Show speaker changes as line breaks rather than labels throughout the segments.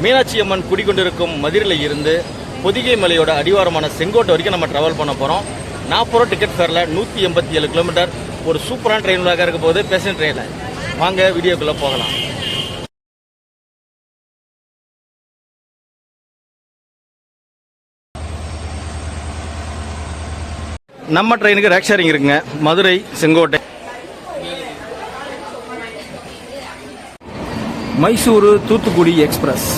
மீனாட்சி அம்மன் குடிக்கொண்டிருக்கும் மதுரையில் இருந்து பொதிகை மலையோட அடிவாரமான செங்கோட்டை வரைக்கும் நம்ம ட்ராவல் பண்ண போகிறோம். 40 ரூபா டிக்கெட் ஃபேரில் 187 கிலோமீட்டர். ஒரு சூப்பரான ட்ரெயினாக இருக்க போது பேசஞ்சர் ட்ரெயினில். வாங்க வீடியோக்குள்ளே போகலாம். நம்ம ட்ரெயினுக்கு ரேக் ஷேரிங் இருக்குங்க. மதுரை செங்கோட்டை, மைசூரு, தூத்துக்குடி எக்ஸ்பிரஸ்.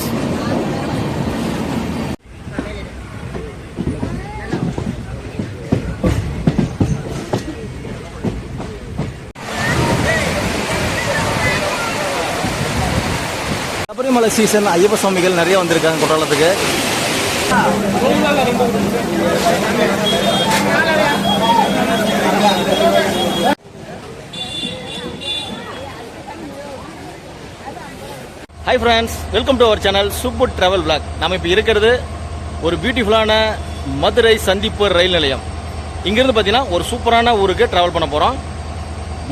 சபரிமலை சீசன் ஐயப்ப சுவாமிகள் நிறைய வந்திருக்காங்க குற்றாலத்துக்கு. Hi friends, welcome to our channel super travel vlog. நம்ம இப்போ இருக்கிறது ஒரு பியூட்டிஃபுல்லான மதுரை சந்திப்பு ரயில் நிலையம். இங்கிருந்து பார்த்தீங்கன்னா ஒரு சூப்பரான ஊருக்கு ட்ராவல் பண்ண போகிறோம்.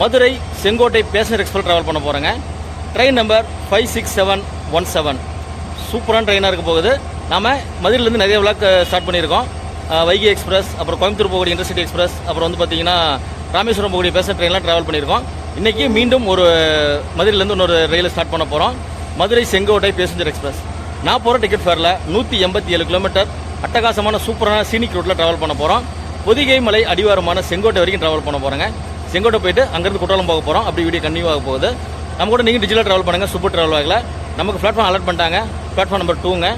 Madurai Sengottai passenger express travel பண்ண போகிறோங்க. Train number 56717. சூப்பரான ட்ரெயினாக இருக்க போகுது. நாம் மதுரையிலேருந்து நிறைய விளாக் ஸ்டார்ட் பண்ணியிருக்கோம். வைகை எக்ஸ்பிரஸ், அப்புறம் கோயம்புத்தூர் போகக்கூடிய இன்டர்சிட்டி எக்ஸ்பிரஸ், அப்புறம் வந்து பார்த்தீங்கன்னா ராமேஸ்வரம் போகக்கூடிய பேசஞ்சர் ட்ரெயின்லாம் ட்ராவல் பண்ணியிருக்கோம். இன்றைக்கி மீண்டும் ஒரு மதுரையிலேருந்து இன்னொரு ரயில் ஸ்டார்ட் பண்ண போகிறோம். மதுரை செங்கோட்டை பேசஞ்சர் எக்ஸ்பிரஸ் 40 ரூபா டிக்கெட் ஃபேரில் 187 கிலோமீட்டர். அட்டகாசமான சூப்பரான சீனிக் ரூட்டில் ட்ராவல் பண்ண போகிறோம். பொதிகை மலை அடிவாரமான செங்கோட்டை வரைக்கும் ட்ராவல் பண்ண போகிறோங்க. செங்கோட்டை போயிட்டு அங்கேருந்து குற்றாலம் போக போகிறோம். அப்படி வீடியோ கண்டினியூ ஆக போகுது. நம்ம கூட நீங்கள் டிஜிட்டல் ட்ராவல் பண்ணுங்கள். சூப்பர் ட்ராவல் ஆகல நமக்கு பிளாட்ஃபார்ம் அலர்ட் பண்ணிட்டாங்க. பிளாட்ஃபார்ம் நம்பர் 2ங்க.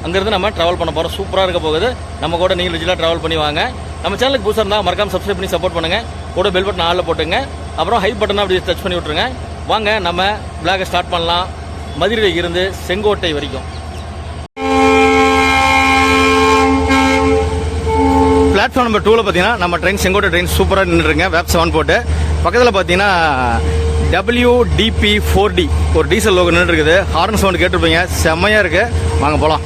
அங்கேருந்து நம்ம ட்ராவல் பண்ண போகிறோம். சூப்பராக இருக்க போகுது. நம்ம கூட நீங்கள் டிஜிட்டல் ட்ராவல் பண்ணி வாங்க. நம்ம சேனலுக்கு புதுசாக இருந்தால் மறக்காம சப்ஸ்கிரைப் பண்ணி சப்போர்ட் பண்ணுங்கள். கூட பெல் பட்டன் ஆளில் போட்டுங்க. அப்புறம் ஹை பட்டனை அப்படி டச் பண்ணி விட்ருங்க. வாங்க நம்ம விளாகை ஸ்டார்ட் பண்ணலாம். மதுரையில் இருந்து செங்கோட்டை வரைக்கும். பிளாட்ஃபார்ம் நம்பர் 2ல பார்த்தீங்கன்னா நம்ம ட்ரெயின் செங்கோட்டை ட்ரெயின் சூப்பராக நின்றுருங்க. வேப் 7 போட்டு பக்கத்தில் பார்த்தீங்கன்னா WDP4D ஒரு டீசல் லோகோ நின்று இருக்குது. ஹார்ன் சவுண்ட் கேட்டிருப்பீங்க, செம்மையாக இருக்குது. வாங்க போகலாம்.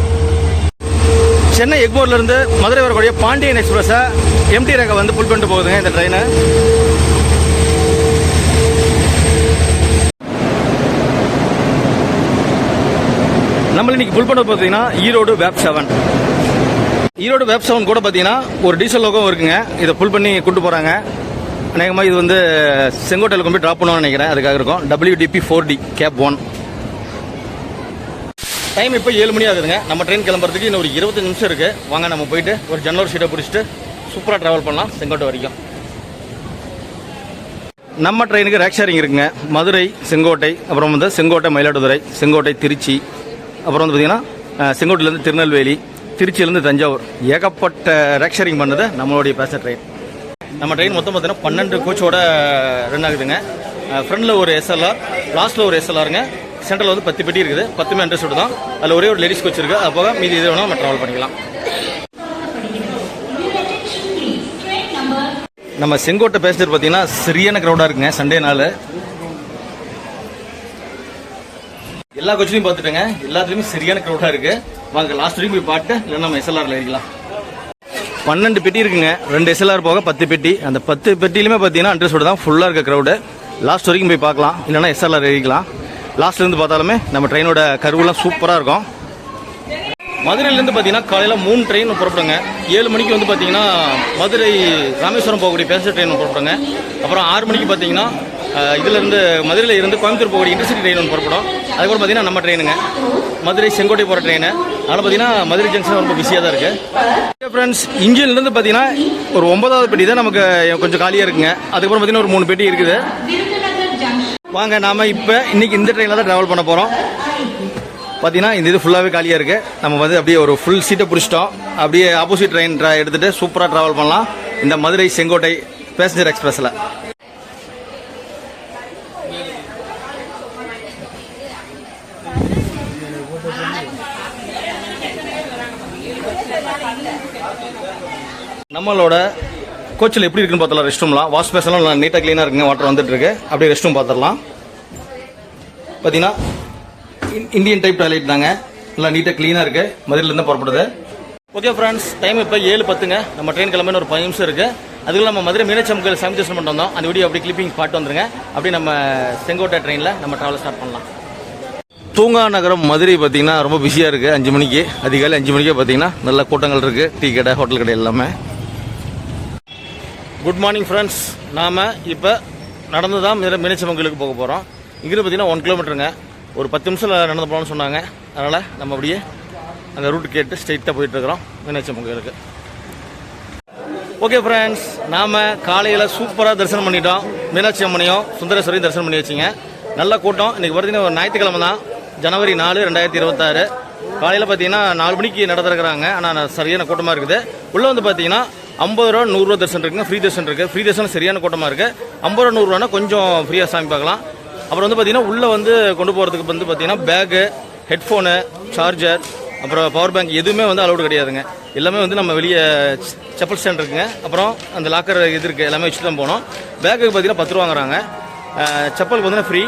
சென்னை எக்மோர்லேருந்து மதுரை வரக்கூடிய பாண்டியன் எக்ஸ்பிரஸை எம்டி ரேகை வந்து புல் பண்ணிட்டு போகுதுங்க இந்த ட்ரெயினை. நம்ம இன்னைக்கு புல் பண்ண பார்த்தீங்கன்னா ஈரோடு வேப் 7. ஈரோடு வேப் 7 கூட பார்த்தீங்கன்னா ஒரு டீசல் லோகோ இருக்குங்க. இதை புல் பண்ணி கூட்டு போகிறாங்க. அநேகமாக இது வந்து செங்கோட்டையில் கொண்டு போய் ட்ராப் பண்ணுவான்னு நினைக்கிறேன். அதுக்காக இருக்கும் WDP4D கேப் 1. டைம் இப்போ 7 மணி ஆகுதுங்க. நம்ம ட்ரெயின் கிளம்புறதுக்கு இன்னும் ஒரு 25 நிமிஷம் இருக்குது. வாங்க நம்ம போயிட்டு ஒரு ஜன்னல் சீட்டை பிடிச்சிட்டு சூப்பராக ட்ராவல் பண்ணலாம் செங்கோட்டை வரைக்கும். நம்ம ட்ரெயினுக்கு ரேக் ஷேரிங் இருக்குங்க. மதுரை செங்கோட்டை, அப்புறம் வந்து செங்கோட்டை மயிலாடுதுறை, செங்கோட்டை திருச்சி, அப்புறம் வந்து பார்த்தீங்கன்னா செங்கோட்டையிலேருந்து திருநெல்வேலி, திருச்சியிலேருந்து தஞ்சாவூர். ஏகப்பட்ட ரேக் ஷேரிங் பண்ணது நம்மளுடைய பேசஞ்சர் ட்ரெயின். நம்ம ட்ரெயின் மொத்தம் பார்த்தீங்கன்னா 12 கோச்சோட ரன் ஆகுதுங்க. ஃப்ரண்டில் ஒரு SLR, லாஸ்ட்டில் ஒரு SLRங்க. சென்ட்ரல் வந்து 10 பெட்டி இருக்குது. 10மே அண்டர்ஸ்டோடு தான். அதில் ஒரே ஒரு லேடிஸ் கோச் இருக்குது. அது போக மீதி இது வேணால் நம்ம ட்ராவல் பண்ணிக்கலாம். நம்ம செங்கோட்டை பேசஞ்சர் பார்த்தீங்கன்னா சரியான க்ரௌடாக இருக்குங்க. சண்டே நாள் எல்லா கோச்சிலையும் பார்த்துட்டேங்க. எல்லாத்துலேயுமே சரியான க்ரௌடாக இருக்குது. வாங்க லாஸ்ட் வரைக்கும் போய் பார்த்து இல்லைன்னா நம்ம SLRல ஏறிக்கலாம். 12 பெட்டி இருக்குங்க. 2 SLR போக 10 பெட்டி. அந்த 10 பெட்டியிலுமே பார்த்தீங்கன்னா அண்டர்ஸ்டோடு தான் ஃபுல்லாக இருக்க க்ரௌடு. லாஸ்ட் வரைக்கும் போய் பார்க்கலாம், இல்லைன்னா SLR ஏறிக்கலாம். லாஸ்ட்லேருந்து பார்த்தாலுமே நம்ம ட்ரெயினோட கருவெல்லாம் சூப்பராக இருக்கும். மதுரையிலேருந்து பார்த்தீங்கன்னா காலையில் 3 ட்ரெயின் புறப்படுங்க. 7 மணிக்கு வந்து பார்த்தீங்கன்னா மதுரை ராமேஸ்வரம் போகக்கூடிய பேசஞ்சர் ட்ரெயின் புறப்படுங்க. அப்புறம் 6 மணிக்கு பார்த்தீங்கன்னா இதிலேருந்து மதுரையில் இருந்து கோயம்புத்தூர் போகக்கூடிய இன்டர்சிட்டி ட்ரெயின் ஒன்று புறப்படும். அதுக்கப்புறம் பார்த்தீங்கன்னா நம்ம ட்ரெயினுங்க மதுரை செங்கோட்டை போகிற ட்ரெயின். அதனால் பார்த்தீங்கன்னா மதுரை ஜங்ஷன் ரொம்ப பிஸியாக தான் இருக்குது. ஃப்ரெண்ட்ஸ், இன்ஜின்லேருந்து பார்த்தீங்கன்னா ஒரு 9வது பெட்டி தான் நமக்கு கொஞ்சம் காலியாக இருக்குங்க. அதுக்கப்புறம் பார்த்தீங்கன்னா ஒரு 3 பெட்டி இருக்குது. வாங்க நாம் இப்போ இன்றைக்கி இந்த ட்ரெயினில் தான் ட்ராவல் பண்ண போகிறோம். பார்த்தீங்கன்னா இந்த இது ஃபுல்லாகவே காலியாக இருக்குது. நம்ம வந்து அப்படியே ஒரு ஃபுல் சீட்டை பிடிச்சிட்டோம். அப்படியே ஆப்போசிட் ட்ரெயின் எடுத்துகிட்டு சூப்பராக ட்ராவல் பண்ணலாம் இந்த மதுரை செங்கோட்டை பேசஞ்சர் எக்ஸ்பிரஸில். நம்மளோட கோச்சில் எப்படி இருக்குன்னு பார்த்தலாம். ரெஸ்ட் ரூம்லாம் வாஷ் பேசலாம் நீட்டாக க்ளீனாக இருக்குங்க. வாட்டர் வந்துட்டு இருக்கு. அப்படியே ரெஸ்ட் ரூம் பார்த்துடலாம். பார்த்தீங்கன்னா இந்தியன் டைப் டாய்லெட் தாங்க. நல்லா நீட்டாக க்ளீனாக இருக்குது. மதுரையிலேருந்து புறப்படுது. ஓகே ஃப்ரெண்ட்ஸ், டைம் இப்போ 7:10ங்க. நம்ம ட்ரெயின் கிளம்பின ஒரு 5 நிமிஷம் இருக்குது. அதுக்குள்ள நம்ம மதுரை மீனாட்சி அம்மன் சாமி தரிசனம் பண்ணிட்டு வந்தோம். அந்த வீடியோ அப்படி கிளிப்பிங் பாட்டு வந்துருங்க. அப்படி நம்ம செங்கோட்டை ட்ரெயினில் நம்ம ட்ராவல் ஸ்டார்ட் பண்ணலாம். தூங்கா நகரம் மதுரை பார்த்தீங்கன்னா ரொம்ப பிஸியாக இருக்குது. 5 மணிக்கு அதிகாலை 5 மணிக்கே பார்த்தீங்கன்னா நல்ல கூட்டங்கள் இருக்குது. டீ கடை, ஹோட்டல் கடை எல்லாமே. Good morning friends. நாம் இப்போ நடந்து தான் மீனாட்சி அம்மன் கோயிலுக்கு போக போகிறோம். இங்கிருந்து பார்த்தீங்கன்னா 1 கிலோமீட்டருங்க. ஒரு 10 நிமிஷம் நடந்து போகலான்னு சொன்னாங்க. அதனால் நம்ம அப்படியே அந்த ரூட்டு கேட்டு ஸ்ட்ரெயிட்டாக போயிட்டுருக்குறோம் மீனாட்சி அம்மன் கோயிலுக்கு. ஓகே ஃப்ரெண்ட்ஸ், நாம் காலையில் சூப்பராக தரிசனம் பண்ணிட்டோம். மீனாட்சி அம்மனையும் சுந்தரேஸ்வரையும் தரிசனம் பண்ணி வச்சிங்க. நல்ல கூட்டம். இன்றைக்கி பார்த்தீங்கன்னா ஒரு ஞாயிற்றுக்கிழமை தான், ஜனவரி 4, 2026. காலையில் பார்த்தீங்கன்னா 4 மணிக்கு நடந்துருக்குறாங்க. ஆனால் சரியான கூட்டமாக இருக்குது. உள்ளே வந்து பார்த்தீங்கன்னா 50 ரூபா 100 ரூபா தரிசனம் இருக்குங்க. ஃப்ரீ தரிசனம் இருக்குது. ஃப்ரீ தரிசனம் சரியான கூட்டமாக இருக்குது. 50 ரூபா 100 ரூபானா கொஞ்சம் ஃப்ரீயாக சாமி பார்க்கலாம். அப்புறம் வந்து பார்த்தீங்கன்னா உள்ளே வந்து கொண்டு போகிறதுக்கு வந்து பார்த்தீங்கன்னா பேகு, ஹெட்ஃபோனு, சார்ஜர், அப்புறம் பவர் பேங்க் எதுவுமே வந்து அலௌடு கிடையாதுங்க. எல்லாமே வந்து நம்ம வெளியே செப்பல் ஸ்டாண்ட் இருக்குங்க. அப்புறம் அந்த லாக்கர் இது இருக்குது, எல்லாமே வச்சுட்டு தான் போனோம். பேக்குக்கு பார்த்தீங்கன்னா 10 ரூபா வாங்குறாங்க. செப்பலுக்கு பார்த்தீங்கன்னா ஃப்ரீ.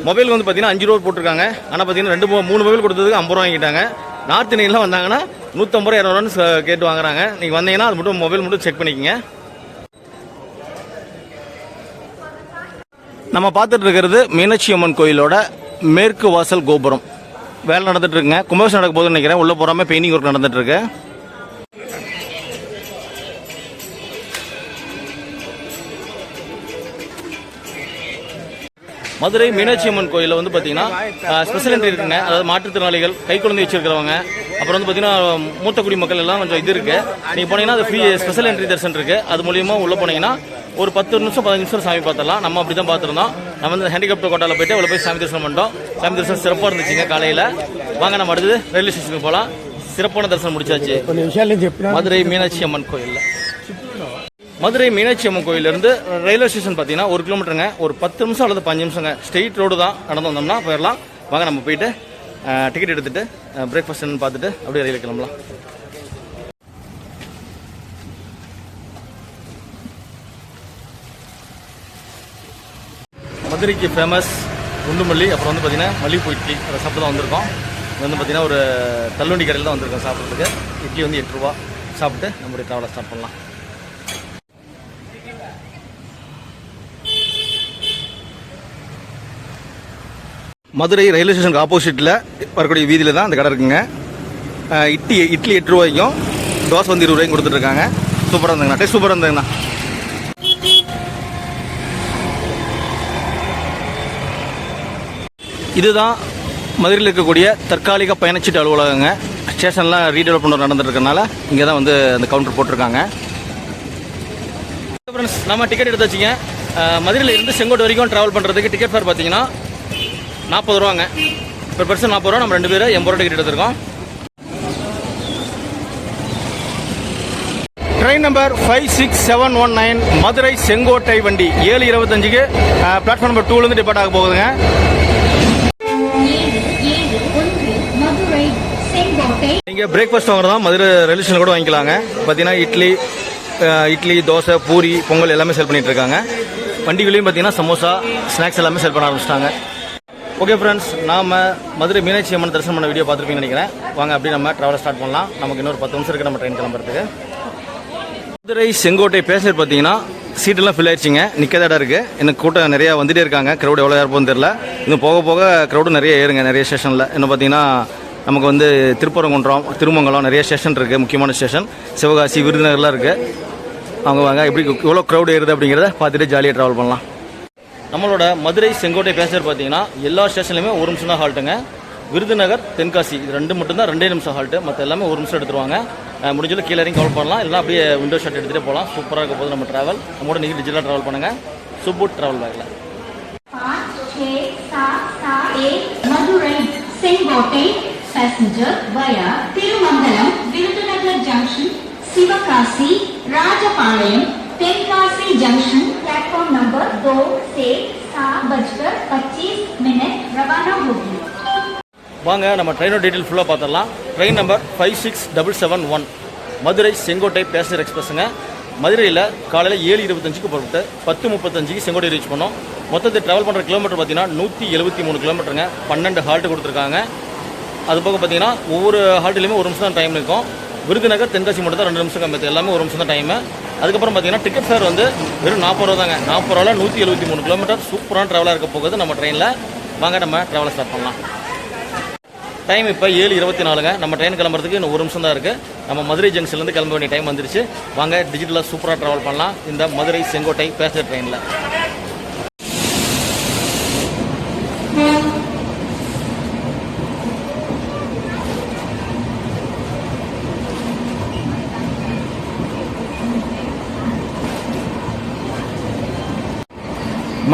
மொபைல் வந்து பார்த்தீங்கன்னா 5 ரூபா போட்டிருக்காங்க. ஆனால் பார்த்தீங்கன்னா 3 மொபைல் கொடுத்ததுக்கு 50 ரூபா வாங்கிட்டாங்க. நார்த் இந்தியன்லாம் வந்தாங்கன்னா 150 ரூபா 200 ரூபான்னு கேட்டு வாங்குறாங்க. நீங்கள் வந்தீங்கன்னா அது மட்டும் மொபைல் மட்டும் செக் பண்ணிக்கங்க. நம்ம பார்த்துட்டு இருக்கிறது மீனாட்சி அம்மன் கோயிலோட மேற்கு வாசல் கோபுரம். வேலை நடந்துட்டு இருக்குங்க. கும்பாபிஷேகம் நடக்க போகுதுன்னு நினைக்கிறேன். உள்ளே போகாமல் பெயிண்டிங் ஒர்க் நடந்துட்டு இருக்கு. மதுரை மீனாட்சி அம்மன் கோயிலில் வந்து பார்த்தீங்கன்னா ஸ்பெஷல் என்ட்ரி இருக்குங்க. அதாவது மாற்றுத்திறனாளிகள், கை குழந்தை வச்சிருக்கிறவங்க, அப்புறம் வந்து பார்த்தீங்கன்னா மூத்த குடிமக்கள் எல்லாம் கொஞ்சம் இது இருக்குது. நீங்கள் போனீங்கன்னா அது ஃப்ரீ ஸ்பெஷல் என்ட்ரி தரிசனம் இருக்குது. அது மூலியமாக உள்ளே போனீங்கன்னா ஒரு 10 நிமிஷம் 15 நிமிஷம் சாமி பார்த்துடலாம். நம்ம அப்படி தான் பார்த்துருந்தோம். நம்ம வந்து ஹேண்டிகேப்ட் கோட்டாவில் போயிட்டு அவ்வளோ போய் சாமி தரிசனம் பண்ணிட்டோம். சாமி தரிசனம் சிறப்பாக இருந்துச்சுங்க. காலையில் வாங்க நம்ம அடுத்தது ரயில்வே ஸ்டேஷனுக்கு போகலாம். சிறப்பான தரிசனம் முடிச்சாச்சு மதுரை மீனாட்சி அம்மன் கோயிலில். மதுரை மீனாட்சி அம்மன் கோயிலிருந்து ரயில்வே ஸ்டேஷன் பார்த்தீங்கன்னா 1 கிலோமீட்டருங்க. ஒரு 10 நிமிஷம் அல்லது 5 நிமிஷங்க. ஸ்ட்ரெயிட் ரோடு தான். நடந்து வந்தோம்னா போயிடலாம். வாங்க நம்ம போயிட்டு டிக்கெட் எடுத்துகிட்டு பிரேக்ஃபாஸ்ட் பார்த்துட்டு அப்படியே ரயிலில் கிளம்பலாம். மதுரைக்கு ஃபேமஸ் குண்டுமல்லி, அப்புறம் வந்து பார்த்தீங்கன்னா மல்லிகைப்பூ இட்லி, அதை சாப்பிட்டு தான் வந்திருக்கோம். இது வந்து பார்த்தீங்கன்னா ஒரு தள்ளுவண்டி கடையில் தான் வந்திருக்கோம் சாப்பிட்றதுக்கு. இட்லி வந்து 8 ரூபா. சாப்பிட்டு நம்மளுடைய ட்ராவலை ஸ்டார்ட் பண்ணலாம். மதுரை ரயில்வே ஸ்டேஷனுக்கு ஆப்போசிட்டில் வரக்கூடிய வீதியில் தான் அந்த கடை இருக்குங்க. இட்லி 8 ரூபாய்க்கும், தோசை வந்து 20 ரூபாய்க்கும் கொடுத்துட்ருக்காங்க. சூப்பராக இருந்தாங்கண்ணா. டேஸ்ட் சூப்பராக இருந்தாங்கண்ணா. இதுதான் மதுரையில் இருக்கக்கூடிய தற்காலிக பயணச்சீட்டு அலுவலகங்க. ஸ்டேஷன்லாம் ரீடெவலப்மெண்ட் நடந்துட்டு இருக்கனால இங்கே தான் வந்து அந்த கவுண்டர் போட்டிருக்காங்க. ஃப்ரெண்ட்ஸ், நம்ம டிக்கெட் எடுத்து வச்சிங்க. மதுரையில் இருந்து செங்கோட்டை வரைக்கும் ட்ராவல் பண்ணுறதுக்கு டிக்கெட் ஃபேர் பார்த்தீங்கன்னா 40 ரூபாங்க. பெர் பர்சன் 40 ரூபா. நம்ம 2 பேரும் 80 ரூபா டிக்கெட் எடுத்துருக்கோம். ட்ரெயின் நம்பர் 56719 மதுரை செங்கோட்டை வண்டி 7:25க்கு பிளாட்ஃபார்ம் நம்பர் 2லேருந்து டிபார்ட் ஆக போகுதுங்க. நீங்கள் பிரேக்ஃபாஸ்ட் வாங்குறதா மதுரை ரயில்வே ஸ்டேஷன் கூட வாங்கிக்கலாங்க. பார்த்தீங்கன்னா இட்லி, தோசை, பூரி, பொங்கல் எல்லாமே செல் பண்ணிட்டு இருக்காங்க. வண்டிகளையும் பார்த்தீங்கன்னா சமோசா, ஸ்நாக்ஸ் எல்லாமே செல் பண்ண ஆரம்பிச்சிட்டாங்க. ஓகே ஃப்ரெண்ட்ஸ், நாம் மதுரை மீனாட்சி அம்மன் தரிசனம் பண்ண வீடியோ பார்த்துருப்பீங்கன்னு நினைக்கிறேன். வாங்க அப்படியே நம்ம ட்ராவலை ஸ்டார்ட் பண்ணலாம். நமக்கு இன்னொரு 10 நிமிஷம் இருக்குது நம்ம ட்ரெயின் கிளம்புறதுக்கு. மதுரை செங்கோட்டை பேசஞ்சர் பார்த்தீங்கன்னா சீட்டெல்லாம் ஃபில் ஆயிடுச்சிங்க. நிற்க இடம் இருக்குது. எனக்கு கூட்டம் நிறையா வந்துகிட்டே இருக்காங்க. க்ரௌட் எவ்வளோ இருப்போம்னு தெரியல. இன்னும் போக போக க்ரௌடும் நிறைய ஏறுங்க நிறைய ஸ்டேஷனில். இன்னும் பார்த்தீங்கன்னா நமக்கு வந்து திருப்பரங்குன்றம், திருமங்கலம் நிறைய ஸ்டேஷன் இருக்குது. முக்கியமான ஸ்டேஷன் சிவகாசி, விருதுநகர்லாம் இருக்குது. அவங்க வாங்க எப்படி எவ்வளோ க்ரௌட் ஏறுது அப்படிங்கிறத பார்த்துட்டு ஜாலியாக ட்ராவல் பண்ணலாம். நம்மளோட மதுரை செங்கோட்டை பேசஞ்சர் பார்த்தீங்கன்னா எல்லா ஸ்டேஷன்லையுமே 1 நிமிஷம் தான் ஹால்ட்டுங்க. விருதுநகர், தென்காசி இது 2 மட்டும்தான் 2 நிமிஷம் ஹால்ட்டு. மற்ற எல்லாமே 1 நிமிஷம் எடுத்துருவாங்க. முடிஞ்சளவு கீழே இறங்கி கவர் பண்ணலாம். இல்லைனா அப்படியே விண்டோ ஷாட் எடுத்துகிட்டே போகலாம். சூப்பராக இருக்க போது நம்ம ட்ராவல். நம்மளோட நீங்கள் டிஜிட்டலாக ட்ராவல் பண்ணுங்கள். சுப்பு ட்ராவல் பேக்கில்
5, 6, 7, 8 Madurai Sengottai passenger via Tirumangalam, Virudhunagar junction, Sivakasi, Rajapalayam, Tenkasi junction platform number 2 से 7:25 रवाना होगी.
வாங்க நம்ம ட்ரெயினோட டீட்டெயில் ஃபுல்லாக பார்த்துடலாம். Train number 56771 Madurai Sengottai passenger எக்ஸ்பிரஸுங்க. மதுரையில் காலையில் 7:25க்கு புறப்பட்டு 10:35க்கு செங்கோட்டை ரீச் பண்ணோம். மொத்தத்தை ட்ராவல் பண்ணுற கிலோமீட்டர் பார்த்தீங்கன்னா 173 கிலோமீட்டருங்க. 12 ஹால்ட்டு கொடுத்துருக்காங்க. அது போக பார்த்தீங்கன்னா ஒவ்வொரு ஹால்ட்லேயுமே 1 நிமிஷம் தான் டைம் இருக்கும். விருதுநகர், தென்காசி மட்டும் தான் 2 நிமிஷம் கம்மி. எல்லாமே 1 நிமிஷம் தான் டைமு. அதுக்கப்புறம் பார்த்தீங்கன்னா டிக்கெட் ஃபேர் வந்து வெறும் 40 ரூபா தாங்க. 40 ரூபாவில் 173 கிலோமீட்டர் சூப்பரான ட்ராவலாக இருக்க போகுது நம்ம ட்ரெயினில். வாங்க நம்ம ட்ராவலை ஸ்டார்ட் பண்ணலாம். டைம் இப்போ 7:24ங்க. நம்ம ட்ரெயின் கிளம்புறதுக்கு இன்னும் 1 நிமிஷம் தான் இருக்குது. நம்ம மதுரை ஜங்ஷன்லேருந்து கிளம்ப வேண்டிய டைம் வந்துருச்சு. வாங்க டிஜிட்டலாக சூப்பராக ட்ராவல் பண்ணலாம் இந்த மதுரை செங்கோட்டை பேசஞ்சர் ட்ரெயினில்.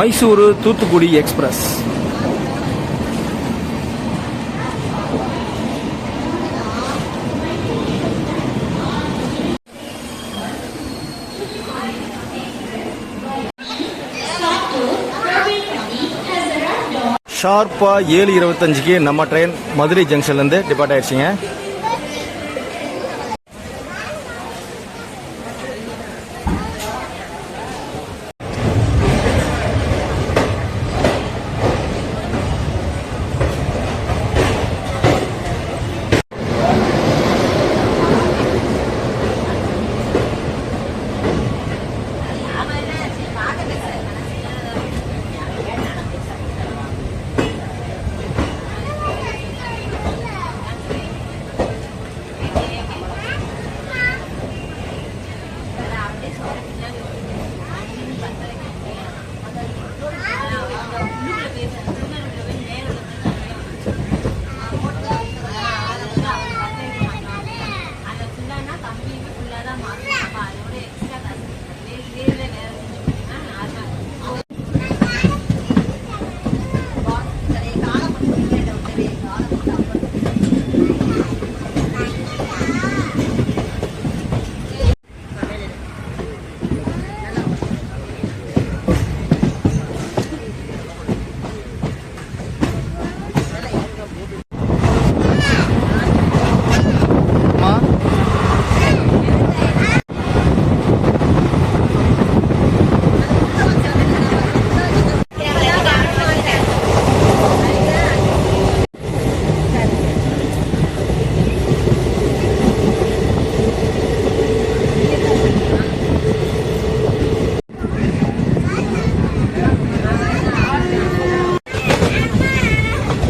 மைசூரு தூத்துக்குடி எக்ஸ்பிரஸ். ஷார்ப்பாக 7:25க்கு நம்ம ட்ரெயின் மதுரை ஜங்ஷன்லேருந்து டிபார்ட் ஆயிடுச்சுங்க.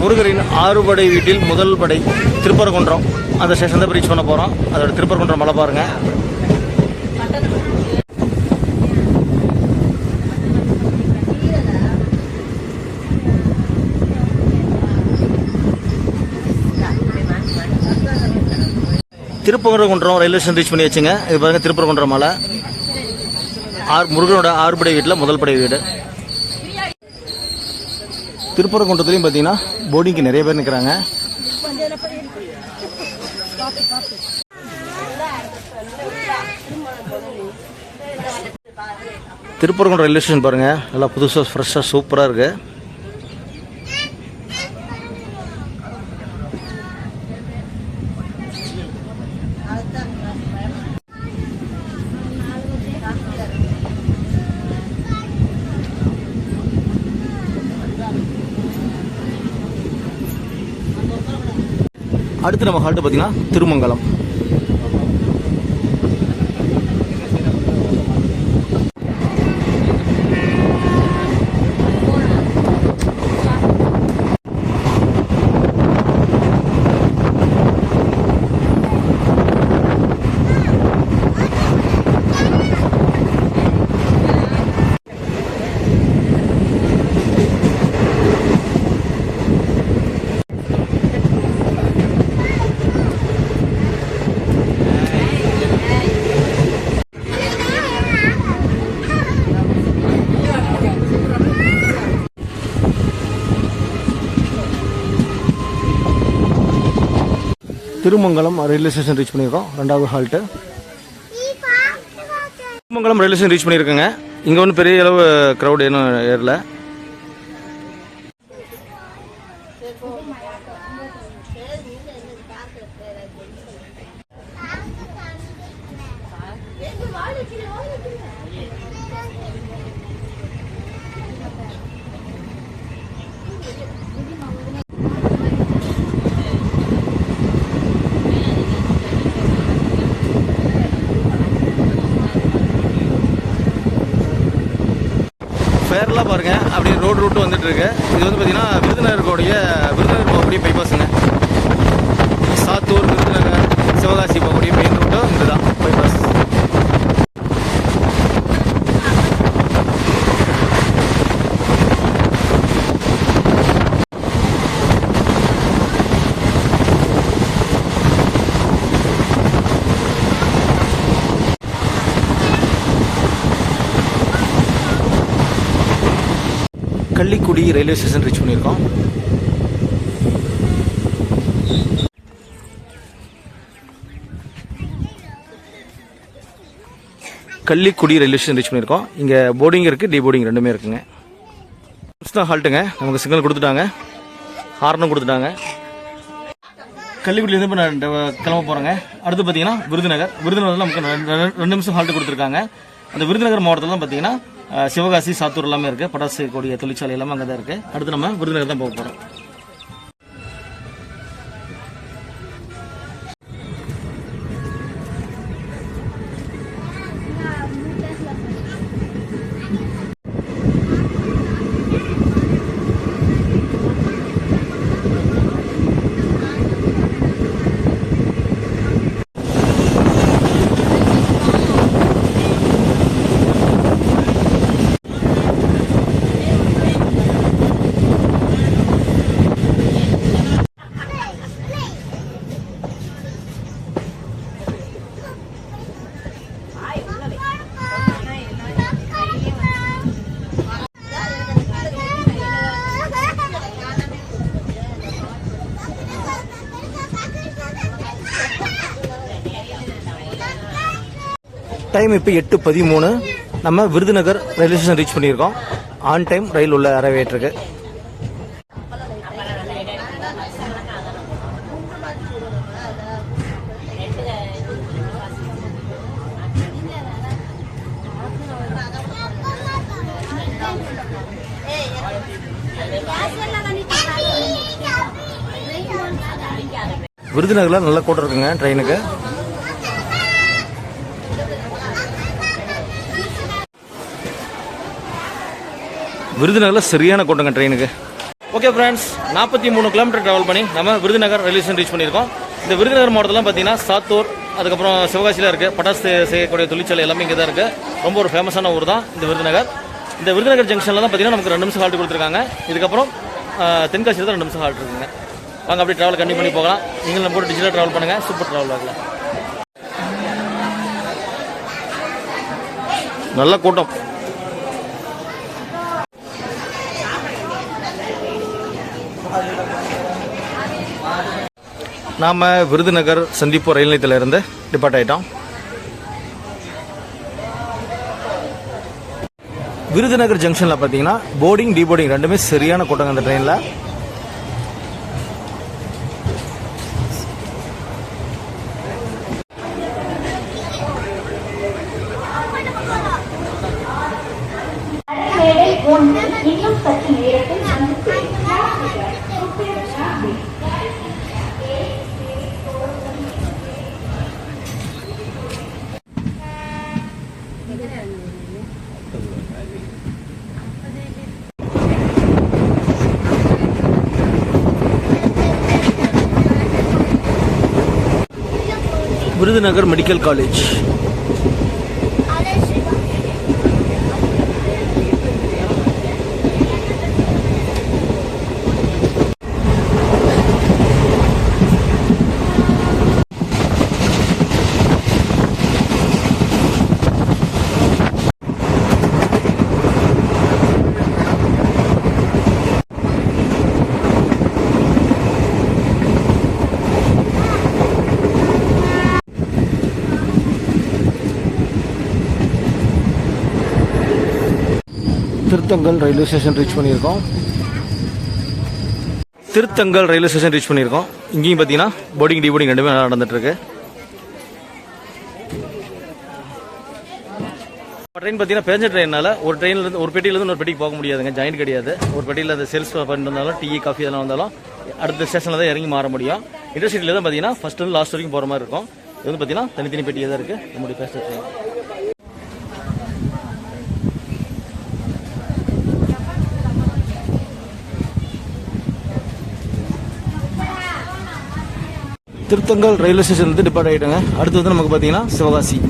முருகரின் 6 படை வீட்டில் முதல் படை திருப்பரங்குன்றம். அந்த ஸ்டேஷன் தான் ரீச் பண்ண போகிறோம். அதோட திருப்பரங்குன்றம் மலை பாருங்க. திருப்பரங்குன்றம் ரயில்வே ஸ்டேஷன் ரீச் பண்ணி வச்சுங்க. இது பாருங்க திருப்பரங்குன்றம் மலை. முருகனோட 6 படை வீட்டில் முதல் படை வீடு. திருப்பரங்குன்றத்துலையும் பார்த்தீங்கன்னா போர்டிங்க்கு நிறைய பேர் நிற்கிறாங்க. திருப்பரங்குன்றம் ரயில்வே ஸ்டேஷன் பாருங்க, நல்லா புதுசாக ஃப்ரெஷ்ஷாக சூப்பராக இருக்கு. அடுத்து நம்ம ஹால்ட்டு பார்த்தீங்கன்னா Tirumangalam. Tirumangalam railway station reach பண்ணியிருக்கோம். 2வது halt Tirumangalam railway station reach பண்ணியிருக்கோங்க. இங்கே ஒன்றும் பெரிய அளவு க்ரௌட் இன்னும் ஏறல. ஃபேர்லாம் பாருங்க, அப்படியே ரோடு ரூட்டு வந்துட்டு இருக்கு. இது வந்து பார்த்தீங்கன்னா விருதுநகருடைய மாவட்ட பைபாஸுங்க. கள்ளிக்குடி ரயில்வே ஸ்டேஷன் ரீச் பண்ணியிருக்கோம். கள்ளிக்குடி ரயில்வே ஸ்டேஷன் ரீச் பண்ணியிருக்கோம். இங்கே போர்டிங் இருக்குது, டீ போர்டிங் ரெண்டுமே இருக்குங்க. தான் ஹால்ட்டுங்க. நமக்கு சிக்னல் கொடுத்துட்டாங்க, ஹார்னும் கொடுத்துட்டாங்க. கள்ளிக்குடியிலேருந்து இப்போ நான் கிளம்ப போகிறேங்க. அடுத்து பார்த்தீங்கன்னா விருதுநகரில் நமக்கு 2 நிமிஷம் ஹால்ட்டு கொடுத்துருக்காங்க. அந்த விருதுநகர் மாவட்டத்தில் தான் பார்த்தீங்கன்னா சிவகாசி, சாத்தூர் எல்லாமே இருக்குது. பட்டாசு கூடிய தொழிற்சாலை எல்லாமே அங்கே தான் இருக்குது. அடுத்து நம்ம விருதுநகர் தான் போக போகிறோம். டைம் இப்போ 8:13. நம்ம விருதுநகர் ரயில்வே ஸ்டேஷன் ரீச் பண்ணியிருக்கோம். ஆன் டைம் ரயில் உள்ள அரைவேட்டிருக்கு. விருதுநகரில் நல்ல கூட்டம் இருக்குங்க ட்ரெயினுக்கு. விருதுநகரில் சரியான கூட்டங்க ட்ரெயினுக்கு. ஓகே ஃப்ரெண்ட்ஸ், 43 கிலோமீட்டர் ட்ராவல் பண்ணி நம்ம விருதுநகர் ரயில்வே ஸ்டேஷன் ரீச் பண்ணியிருக்கோம். இந்த விருதுநகர் மாவட்டத்தில் பார்த்தீங்கன்னா சாத்தூர், அதுக்கப்புறம் சிவகாசியில் இருக்குது. பட்டாசு செய்யக்கூடிய தொழிற்சாலை எல்லாமே இங்கே தான் இருக்குது. ரொம்ப ஒரு ஃபேமஸான ஊர் தான் இந்த விருதுநகர். இந்த விருதுநகர் ஜங்ஷனில் தான் பார்த்தீங்கன்னா நமக்கு 2 நிமிஷம் ஹால்ட் கொடுத்துருக்காங்க. இதுக்கப்புறம் தென்காசியில் தான் 2 நிமிஷம் ஹால்ட் இருக்குங்க. வாங்க அப்படியே ட்ராவல் கண்டினியூ பண்ணி போகலாம். நீங்கள் நம்ம கூட டிஜிட்டல் ட்ராவல் பண்ணுங்கள், சூப்பர் ட்ராவல் ஆகலாம். நல்ல கூட்டம். நாம் விருதுநகர் சந்திப்பு ரயில் நிலையத்தில் இருந்து டிபார்ட் ஆகிட்டோம். விருதுநகர் ஜங்ஷனில் பார்த்தீங்கன்னா போர்டிங், டீ போர்டிங் ரெண்டுமே சரியான கூட்டங்க அந்த ட்ரெயினில்.
இன்னும் சற்று நேரத்தில்
Virudhunagar medical college. Thiruthangal railway station reach பண்ணியிருக்கோம். திருத்தங்கல் ரயில்வே ஸ்டேஷன் ரீச் பண்ணியிருக்கோம். இங்கேயும் பார்த்தீங்கன்னா போர்டிங், டீ போர்டிங் ரெண்டுமே நடந்துட்டு இருக்கு. ட்ரெயின் பார்த்தீங்கன்னா பேசஞ்சர் ட்ரெயினால ஒரு ட்ரெயினில் ஒரு பெட்டியிலேருந்து இன்னொரு பெட்டிக்கு போக முடியாதுங்க. ஜாயின் கிடையாது. ஒரு பெட்டியில் அந்த சேல்ஸ் பண்ணிட்டு இருந்தாலும் டீ, காஃபி அதெல்லாம் வந்தாலும் அடுத்த ஸ்டேஷனில் தான் இறங்கி மாற முடியும். இன்டர்சிட்டியில் தான் பார்த்தீங்கன்னா ஃபர்ஸ்ட் லாஸ்ட் வரைக்கும் போகிற மாதிரி இருக்கும். இது வந்து பார்த்தீங்கன்னா தனித்தனி பெட்டியாக தான் இருக்குது நம்முடைய பேசஞ்சர் ட்ரெயின். திருத்தங்கல் ரயில்வே ஸ்டேஷன்லேருந்து டிபார்ட் ஆகிட்டாங்க. அடுத்து வந்து நமக்கு பார்த்தீங்கன்னா சிவகாசி.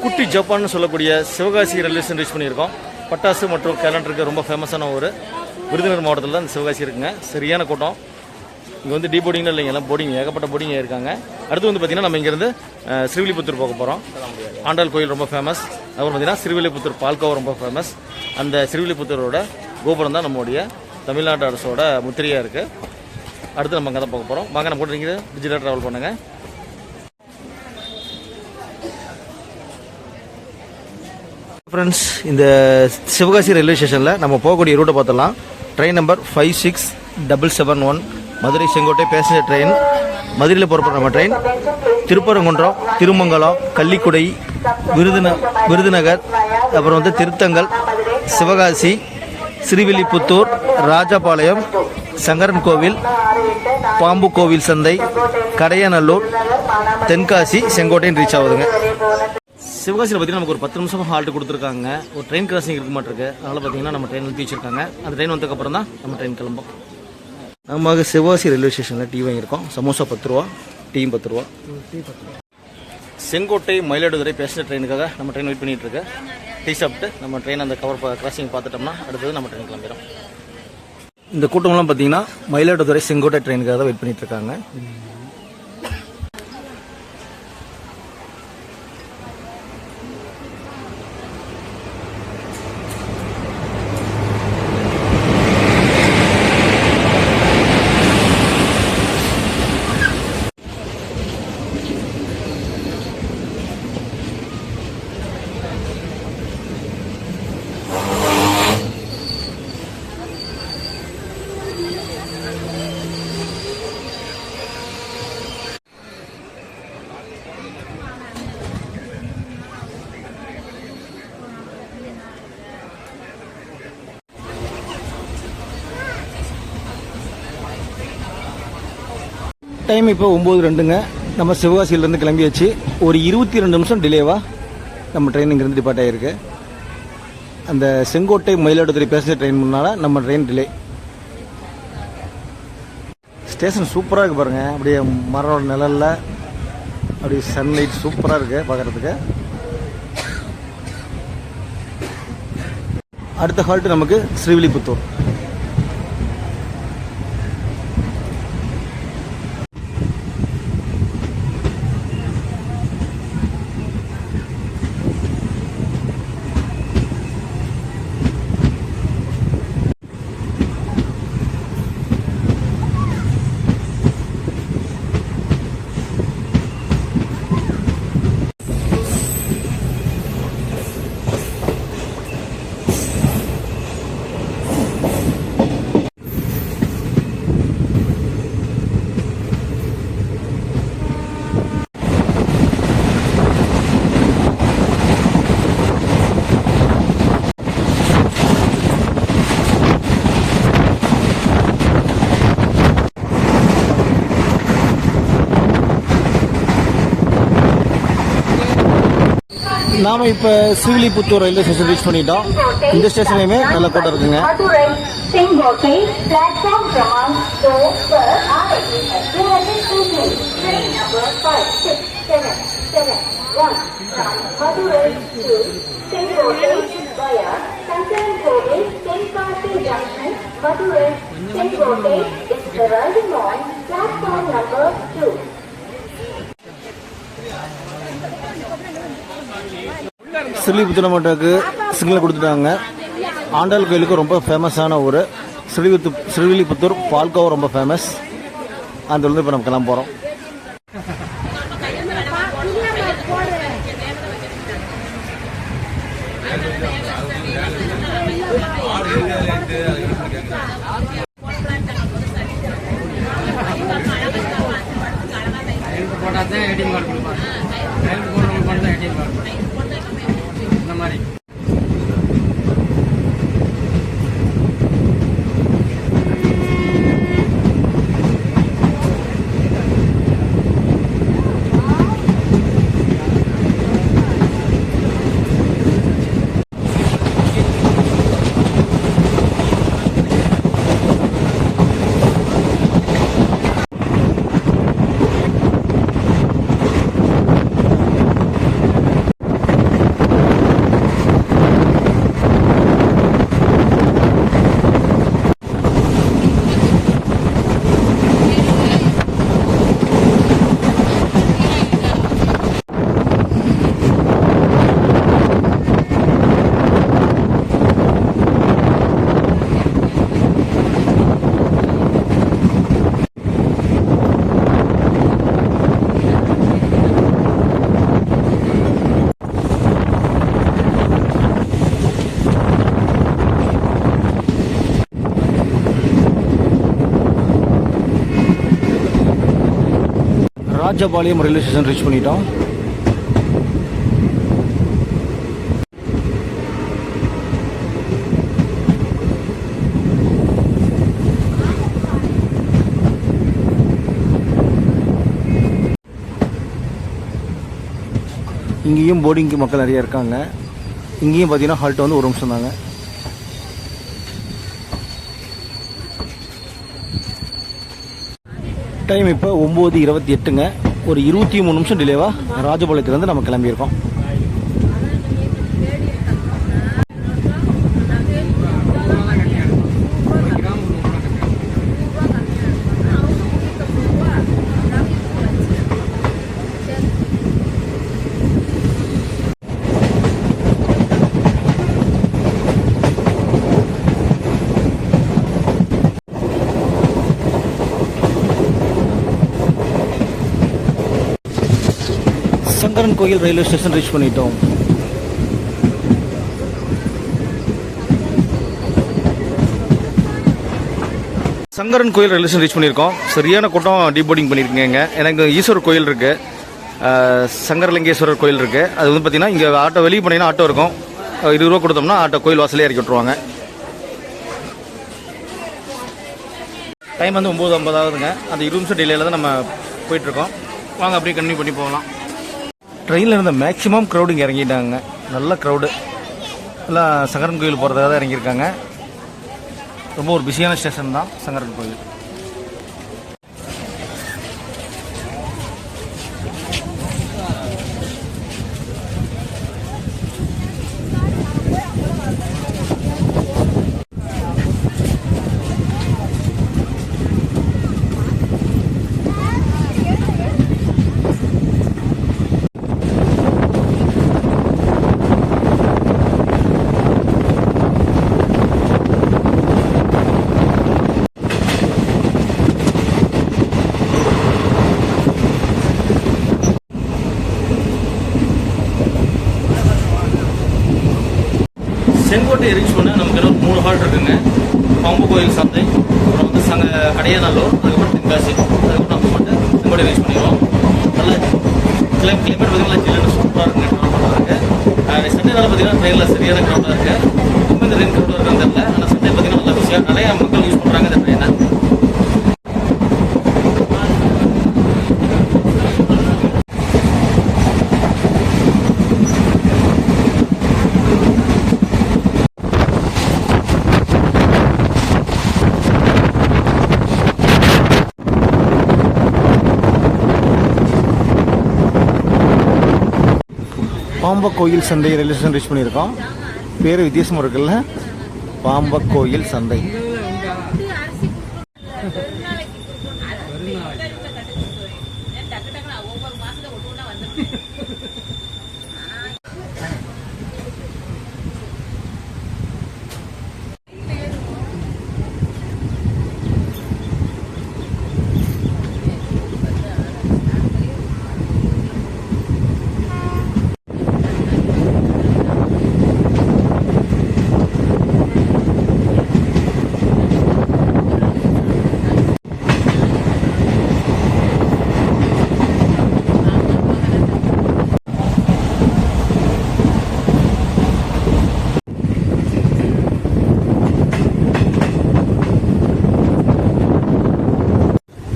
குட்டி ஜப்பான்னு சொல்லக்கூடிய சிவகாசி ரயில்வே ஸ்டேஷன் ரீச் பண்ணியிருக்கோம். பட்டாசு மற்றும் கேலண்டருக்கு ரொம்ப ஃபேமஸான ஒரு விருதுநகர் மாவட்டத்தில் தான் இந்த சிவகாசி இருக்குங்க. சரியான கூட்டம். இங்கே வந்து டீபோர்டிங்னு இல்லைங்க, எல்லாம் போர்டிங், ஏகப்பட்ட போர்டிங் இருக்காங்க. அடுத்து வந்து பார்த்திங்கன்னா நம்ம இங்கேருந்து ஸ்ரீவில்லிபுத்தூர் போக போகிறோம். ஆண்டாள் கோயில் ரொம்ப ஃபேமஸ். அப்புறம் பார்த்திங்கன்னா ஸ்ரீவில்லிபுத்தூர் பால்கோவா ரொம்ப ஃபேமஸ். அந்த ஸ்ரீவில்லிபுத்தூரோட கோபுரம் தான் நம்மளுடைய தமிழ்நாட்டு அரசோட முத்திரையாக இருக்குது. அடுத்து நம்ம அங்கே தான் போக போகிறோம். வாங்க நம்ம கூட நீங்கள் டிஜிட்டல் ட்ராவல் பண்ணுங்கள். ஃப்ரெண்ட்ஸ், இந்த சிவகாசி ரயில்வே ஸ்டேஷனில் நம்ம போகக்கூடிய ரூட்டை பார்த்துடலாம். Train number 56771 Madurai Sengottai passenger train. மதுரையில் புறப்படுற நம்ம ட்ரெயின் திருப்பரங்குன்றம், திருமங்கலம், கள்ளிக்குடை, விருதுநகர், அப்புறம் வந்து திருத்தங்கல், சிவகாசி, ஸ்ரீவில்லிபுத்தூர், ராஜபாளையம், சங்கரன் கோவில், பாம்பு கோவில் சந்தை, கடையநல்லூர், தென்காசி, செங்கோட்டைன்னு ரீச் ஆகுதுங்க. சிவகாசியில் பார்த்தீங்கன்னா நமக்கு ஒரு 10 நிமிஷம் ஹால்ட்டு கொடுத்துருக்காங்க. ஒரு ட்ரெயின் கிராசிங் இருக்க மாட்டிருக்கு. அதனால் பார்த்தீங்கன்னா நம்ம ட்ரெயின் நிறுத்தி வச்சிருக்காங்க. அந்த ட்ரெயின் வந்ததுக்கப்புறம் தான் நம்ம ட்ரெயின் கிளம்போம். நம்ம சிவகாசி ரயில்வே ஸ்டேஷனில் டீ வாங்கியிருக்கோம். சமோசா 10 ரூபா, டீயும் 10 ரூபா. செங்கோட்டை மயிலாடுதுறை பேசஞ்சர் ட்ரெயினுக்காக நம்ம ட்ரெயின் வெயிட் பண்ணிகிட்டு இருக்கு. டீ சாப்பிட்டு நம்ம ட்ரெயின் அந்த கவர் கிராசிங் பார்த்துட்டோம்னா அடுத்தது நம்ம ட்ரெயின் கிளம்பிடும். இந்த கூட்டம்லாம் பார்த்தீங்கன்னா மயிலாடுதுறை செங்கோட்டை ட்ரெயினுக்காக தான் வெயிட் பண்ணிட்டு இருக்காங்க. டைம் இப்போ 9:02ங்க. நம்ம சிவகாசியிலேருந்து கிளம்பியாச்சு. ஒரு 22 நிமிஷம் டிலேவாக நம்ம ட்ரெயின் இங்கேருந்து டிபார்ட் ஆகிருக்கு. அந்த செங்கோட்டை மயிலாடுதுறை பேசஞ்சர் ட்ரெயின் முன்னால் நம்ம ட்ரெயின் டிலே. ஸ்டேஷன் சூப்பராக இருக்குது பாருங்கள். அப்படியே மரோட நிழலில் அப்படியே சன்லைட் சூப்பராக இருக்குது பார்க்குறதுக்கு. அடுத்த ஹால்ட்டு நமக்கு ஸ்ரீவில்லிபுத்தூர். நாம் இப்போ ஸ்ரீவில்லிபுத்தூர் ரயில்வே ஸ்டேஷன் ரீச் பண்ணிட்டோம். இந்த ஸ்டேஷன்லையுமே நல்ல கூட்டம் இருக்குங்க.
செங்கோட்டை பிளாட்ஃபார்ம் கிராமம் 2 number 5671 Madurai to Sengottai via Sankaran Kovil Tenkasi junction Madurai Sengottai is arriving on platform number 2.
Srivilliputhur மாவட்டத்துக்கு சிக்னல் கொடுத்துட்டாங்க. ஆண்டாள் கோயிலுக்கு ரொம்ப ஃபேமஸான ஊர் ஸ்ரீவில்லிபுத்தூர். பால்கோவா ரொம்ப ஃபேமஸ். அந்த வந்து இப்போ நம்ம கிளம்ப போகிறோம். இந்த மாதிரி ராஜபாளையம் ரயில்வே ஸ்டேஷன் ரீச் பண்ணிட்டோம். இங்கேயும் போர்டிங்க்கு மக்கள் நிறைய இருக்காங்க. இங்கேயும் பார்த்தீங்கன்னா ஹால்ட் வந்து 1 நிமிஷம் தாங்க. டைம் இப்போ 9:28ங்க. ஒரு 23 நிமிஷம் டிலேவாக ராஜபாளையத்துலேருந்து நம்ம கிளம்பியிருக்கோம். சங்கரன் கோயில் ரயில்வே ஸ்டேஷன் ரீச் பண்ணிட்டோம். சங்கரன் கோயில் ரயில்வே ஸ்டேஷன் ரீச் பண்ணியிருக்கோம். சரியான கூட்டம் டீபோர்டிங் பண்ணியிருக்கீங்க. எனக்கு ஈஸ்வரர் கோயில் இருக்குது, சங்கரலிங்கேஸ்வரர் கோயில் இருக்குது. அது வந்து பார்த்தீங்கன்னா இங்கே ஆட்டோ வெளியே போனீங்கன்னா ஆட்டோ இருக்கும். 20 ரூபா கொடுத்தோம்னா ஆட்டோ கோயில் வாசலே இறக்கி விட்ருவாங்க. டைம் வந்து 9:50 ஆகுதுங்க. அந்த 20 நிமிஷம் டிலேயில் தான் நம்ம போயிட்டுருக்கோம். வாங்க அப்படியே கன்டினியூ பண்ணி போகலாம். ட்ரெயினில் இருந்த மேக்ஸிமம் க்ரௌடு இங்கே இறங்கிட்டாங்க. நல்ல க்ரௌடு எல்லாம் சங்கரன் கோயில் போகிறதாக தான் இறங்கியிருக்காங்க. ரொம்ப ஒரு பிஸியான ஸ்டேஷன் தான் சங்கரன் கோயில். செங்கோட்டை ரீச் பண்ண நமக்கு 3 ஹால்ட் இருக்குங்க. பாம்பு கோயில் சந்தை, அப்புறம் வந்து அடையாநல்லூர், அதுக்கப்புறம் தென்காசி. அதுக்கப்புறம் நம்ம மட்டும் செங்கோட்டை ரீச் பண்ணிடுவோம். நல்லா கிளைமேட் பார்த்தீங்கன்னா ஜில்லுன்னு சூப்பராக இருக்குங்க. சண்டே நாள் பார்த்தீங்கன்னா ட்ரெயினில் சரியான க்ரௌடாக இருக்குது. ரொம்ப இந்த ட்ரெயின் க்ரௌடாக இருக்குன்னு தெரியல. ஆனால் சண்டே பார்த்தீங்கன்னா நல்லா பிஸியாக நிறைய மக்கள் யூஸ் பண்ணுறாங்க இந்த ட்ரெயினை. பாம்பக்கோயில் சந்தை ரயில்வே ஸ்டேஷன் ரீச் பண்ணியிருக்கோம். பேர் வித்தியாசமாக இருக்குல்ல, பாம்பக்கோயில் சந்தை.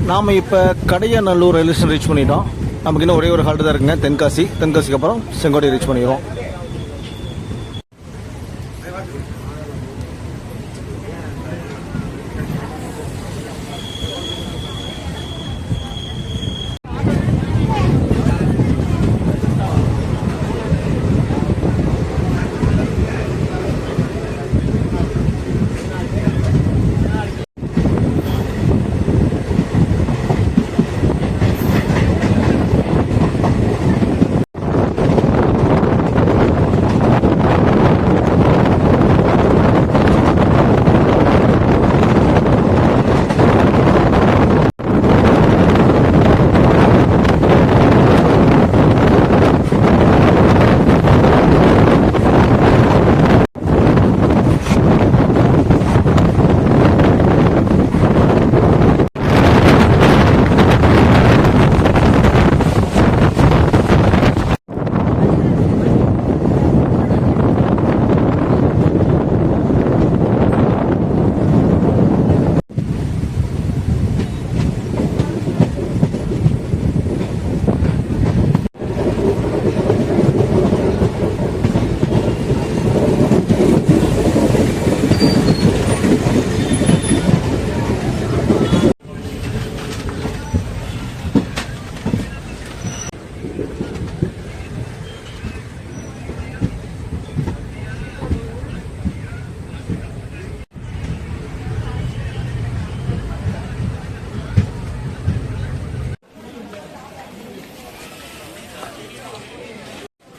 நாம் இப்போ கடையநல்லூர் ரயில்வே ஸ்டேஷன் ரீச் பண்ணிட்டோம். நமக்கு இன்னும் ஒரே ஒரு ஹால்ட் தான் இருக்குங்க, தென்காசி. தென்காசிக்கு அப்புறம் செங்கோட்டை ரீச் பண்ணிடுவோம்.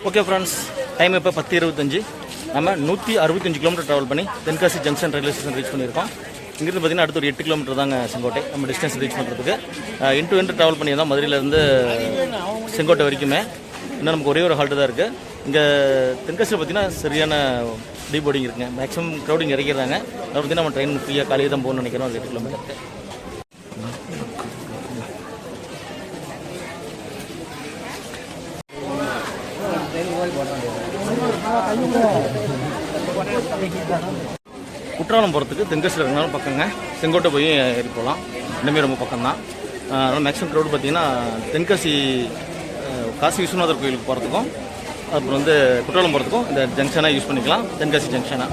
ஓகே ஃப்ரெண்ட்ஸ், டைம் இப்போ 10:25. நம்ம 165 கிலோமீட்டர் ட்ராவல் பண்ணி Tenkasi junction railway station reach பண்ணியிருக்கோம். இங்கிருந்து பார்த்தீங்கன்னா அடுத்து ஒரு 8 கிலோமீட்டர் தாங்க செங்கோட்டை. நம்ம டிஸ்டன்ஸ் ரீச் பண்ணுறதுக்கு இன்ட்டு இன்ட்டு ட்ராவல் பண்ணி தான் மதுரையிலேருந்து செங்கோட்டை வரைக்குமே. இன்னும் நமக்கு ஒரே ஒரு ஹால்ட்டு தான் இருக்குது. இங்கே தென்காசியில் பார்த்தீங்கன்னா சரியான டீபோர்டிங் இருக்குங்க. மேக்ஸிமம் க்ரௌடிங் இறக்கிறாங்க. அதை பார்த்தீங்கன்னா நம்ம ட்ரெயின் ஃப்ரீயாக காலையில் தான் போகணும்னு நினைக்கிறோம். அது 8 கிலோமீட்டருக்கு. குற்றாலம் போகிறதுக்கு தென்காசியில் இருக்கிறனால பக்கங்க. செங்கோட்டை போய் ஏறி போகலாம். இன்னுமே ரொம்ப பக்கம் தான். அதனால் மேக்ஸிமம் க்ரௌடு பார்த்தீங்கன்னா தென்காசி காசி விஸ்வநாதர் கோயிலுக்கு போகிறதுக்கும் அப்புறம் குற்றாலம் போகிறதுக்கும் இந்த ஜங்ஷனாக யூஸ் பண்ணிக்கலாம். தென்காசி ஜங்ஷனாக.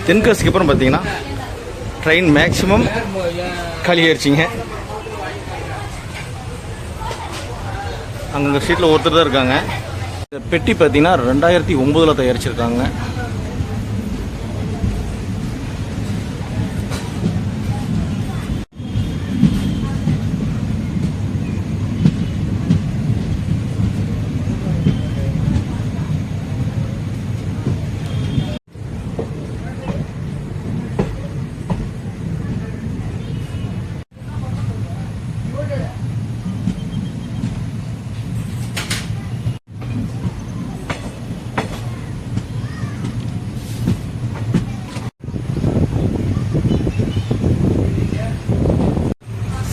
தென்காசிக்கு அப்புறம் பார்த்தீங்கன்னா ட்ரெயின் மேக்ஸிமம் காலி ஆயிடுச்சிங்க. அங்கே சீட்டில் ஒருத்தர் தான் இருக்காங்க. இந்த பெட்டி பார்த்தீங்கன்னா 2009 தயாரிச்சிருக்காங்க.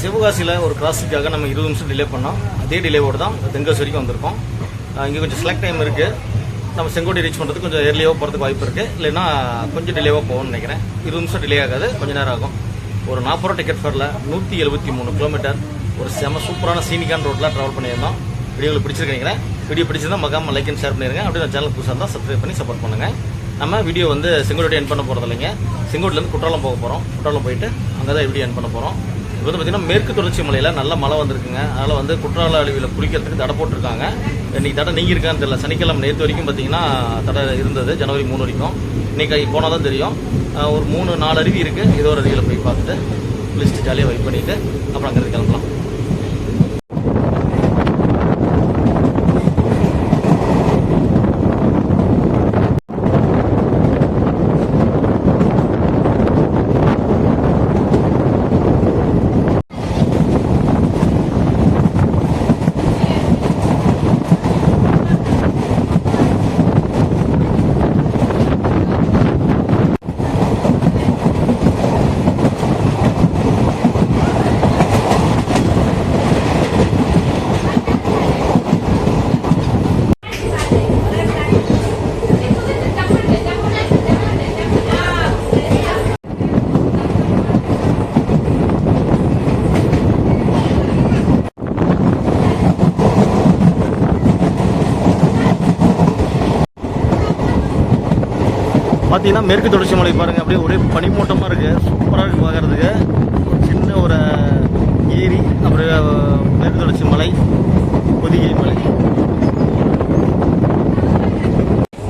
சிவகாசியில் ஒரு கிராஸுக்காக நம்ம 20 நிமிஷம் டிலே பண்ணோம். அதே டிலேவோடு தான் தென்காசி வரைக்கும் வந்திருக்கோம். இங்கே கொஞ்சம் செலக்ட் டைம் இருக்குது. நம்ம செங்கோட்டை ரீச் பண்ணுறதுக்கு கொஞ்சம் ஏர்லியாக போகிறதுக்கு வாய்ப்பு இருக்குது. இல்லைன்னா கொஞ்சம் டிலேவாக போகணும்னு நினைக்கிறேன். 20 நிமிஷம் டிலே ஆகாது, கொஞ்சம் நேரம் ஆகும். ஒரு 40 ரூபா டிக்கெட் ஃபேரில் 173 கிலோமீட்டர் ஒரு செம சூப்பரான சீனிக்கான ரோட்டில் ட்ராவல் பண்ணியிருந்தோம். வீடியோவில் பிடிச்சிருக்கேன். வீடியோ பிடிச்சிருந்தா மறக்காம லைக் அண்ட் ஷேர் பண்ணிடுங்க. அப்படியே நான் சேனல் புதுசாக இருந்தால் சப்ஸ்கிரைப் பண்ணி சப்போர்ட் பண்ணுங்கள். நம்ம வீடியோ செங்கோட்டை என் பண்ண போகிறது இல்லைங்க. செங்கோட்டிலேருந்து குற்றாலம் போக போகிறோம். குற்றாலம் போயிட்டு அங்கே தான் வீடியோ என் பண்ண போகிறோம். இப்போ பார்த்தீங்கன்னா மேற்கு தொடர்ச்சி மலையில் நல்ல மழை வந்திருக்குங்க. அதனால் குற்றால அருவியில் குளிக்கிறதுக்கு தடை போட்டிருக்காங்க. இன்றைக்கி தடை நீங்கி இருக்கான்னு தெரியல. சனிக்கிழமை நேற்று வரைக்கும் பார்த்தீங்கன்னா தடை இருந்தது, ஜனவரி 3 வரைக்கும். இன்றைக்கி போனால் தான் தெரியும். ஒரு 3-4 அருவி இருக்குது. ஏதோ ஒரு அருவியில் போய் பார்த்துட்டு லிஸ்ட்டு ஜாலியாக வெயிட் பண்ணிவிட்டு அப்புறம் அங்கேருந்து கிளம்பலாம். பார்த்தீங்கன்னா மேற்கு தொடர்ச்சி மலை பாருங்கள். அப்படியே ஒரே பனிமூட்டமாக இருக்குது. சூப்பராக இருக்குது பார்க்குறதுக்கு. சின்ன ஒரு ஏரி, அப்புறம் மேற்கு தொடர்ச்சி மலை, பொதிகை மலை.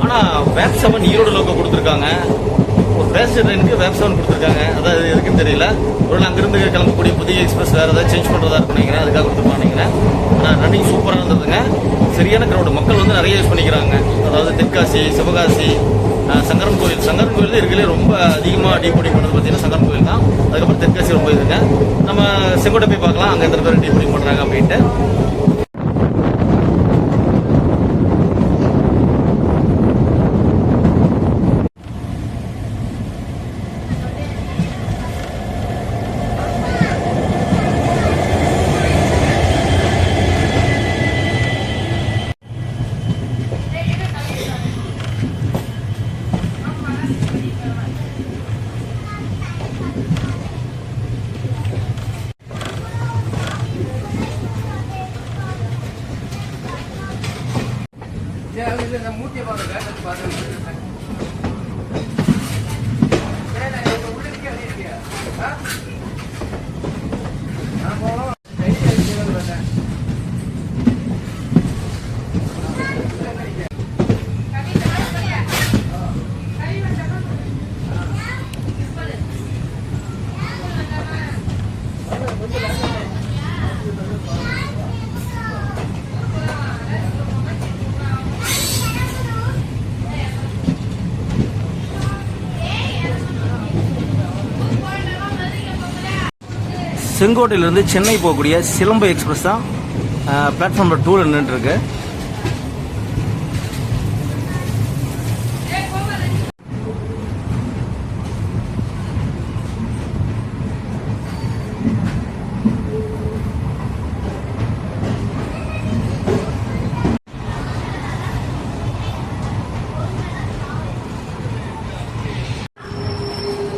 ஆனால் வேப் 7 ஈரோடு லோக்கோ கொடுத்துருக்காங்க. ஒரு பேசஞ்சர் ட்ரெயினுக்கு வேப் 7 கொடுத்துருக்காங்க. அதாவது எதுக்குன்னு தெரியல. ஒரு அங்கேருந்து கிளம்பக்கூடிய புதிய எக்ஸ்பிரஸ் வேறு ஏதாவது சேஞ்ச் பண்ணுறதா இருக்குன்னு நினைக்கிறேன். அதுக்காக கொடுத்துருப்பான்னு நினைக்கிறேன். ஆனால் ரன்னிங் சூப்பராக இருந்ததுங்க. சரியான க்ரௌடு. மக்கள் நிறைய யூஸ் பண்ணிக்கிறாங்க. அதாவது தென்காசி, சிவகாசி, சங்கரன் கோயில் இருக்கிறதுலே ரொம்ப அதிகமாக டீபோர்டிங் பண்ணுறது பார்த்தீங்கன்னா சங்கரன் கோயில் தான். அதுக்கப்புறம் தென்காசி ரொம்ப இதுங்க. நம்ம செங்கோட்டை போய் பார்க்கலாம் அங்கே எத்தனை பேர் டீபோர்டிங் பண்ணுறாங்க அப்படின்ட்டு.
மூட்டியை பாருங்க.
செங்கோட்டையிலேருந்து சென்னை போகக்கூடிய சிலம்பு எக்ஸ்பிரஸ் தான் பிளாட்ஃபார்ம் நம்பர் 2ல நின்றுருக்கு.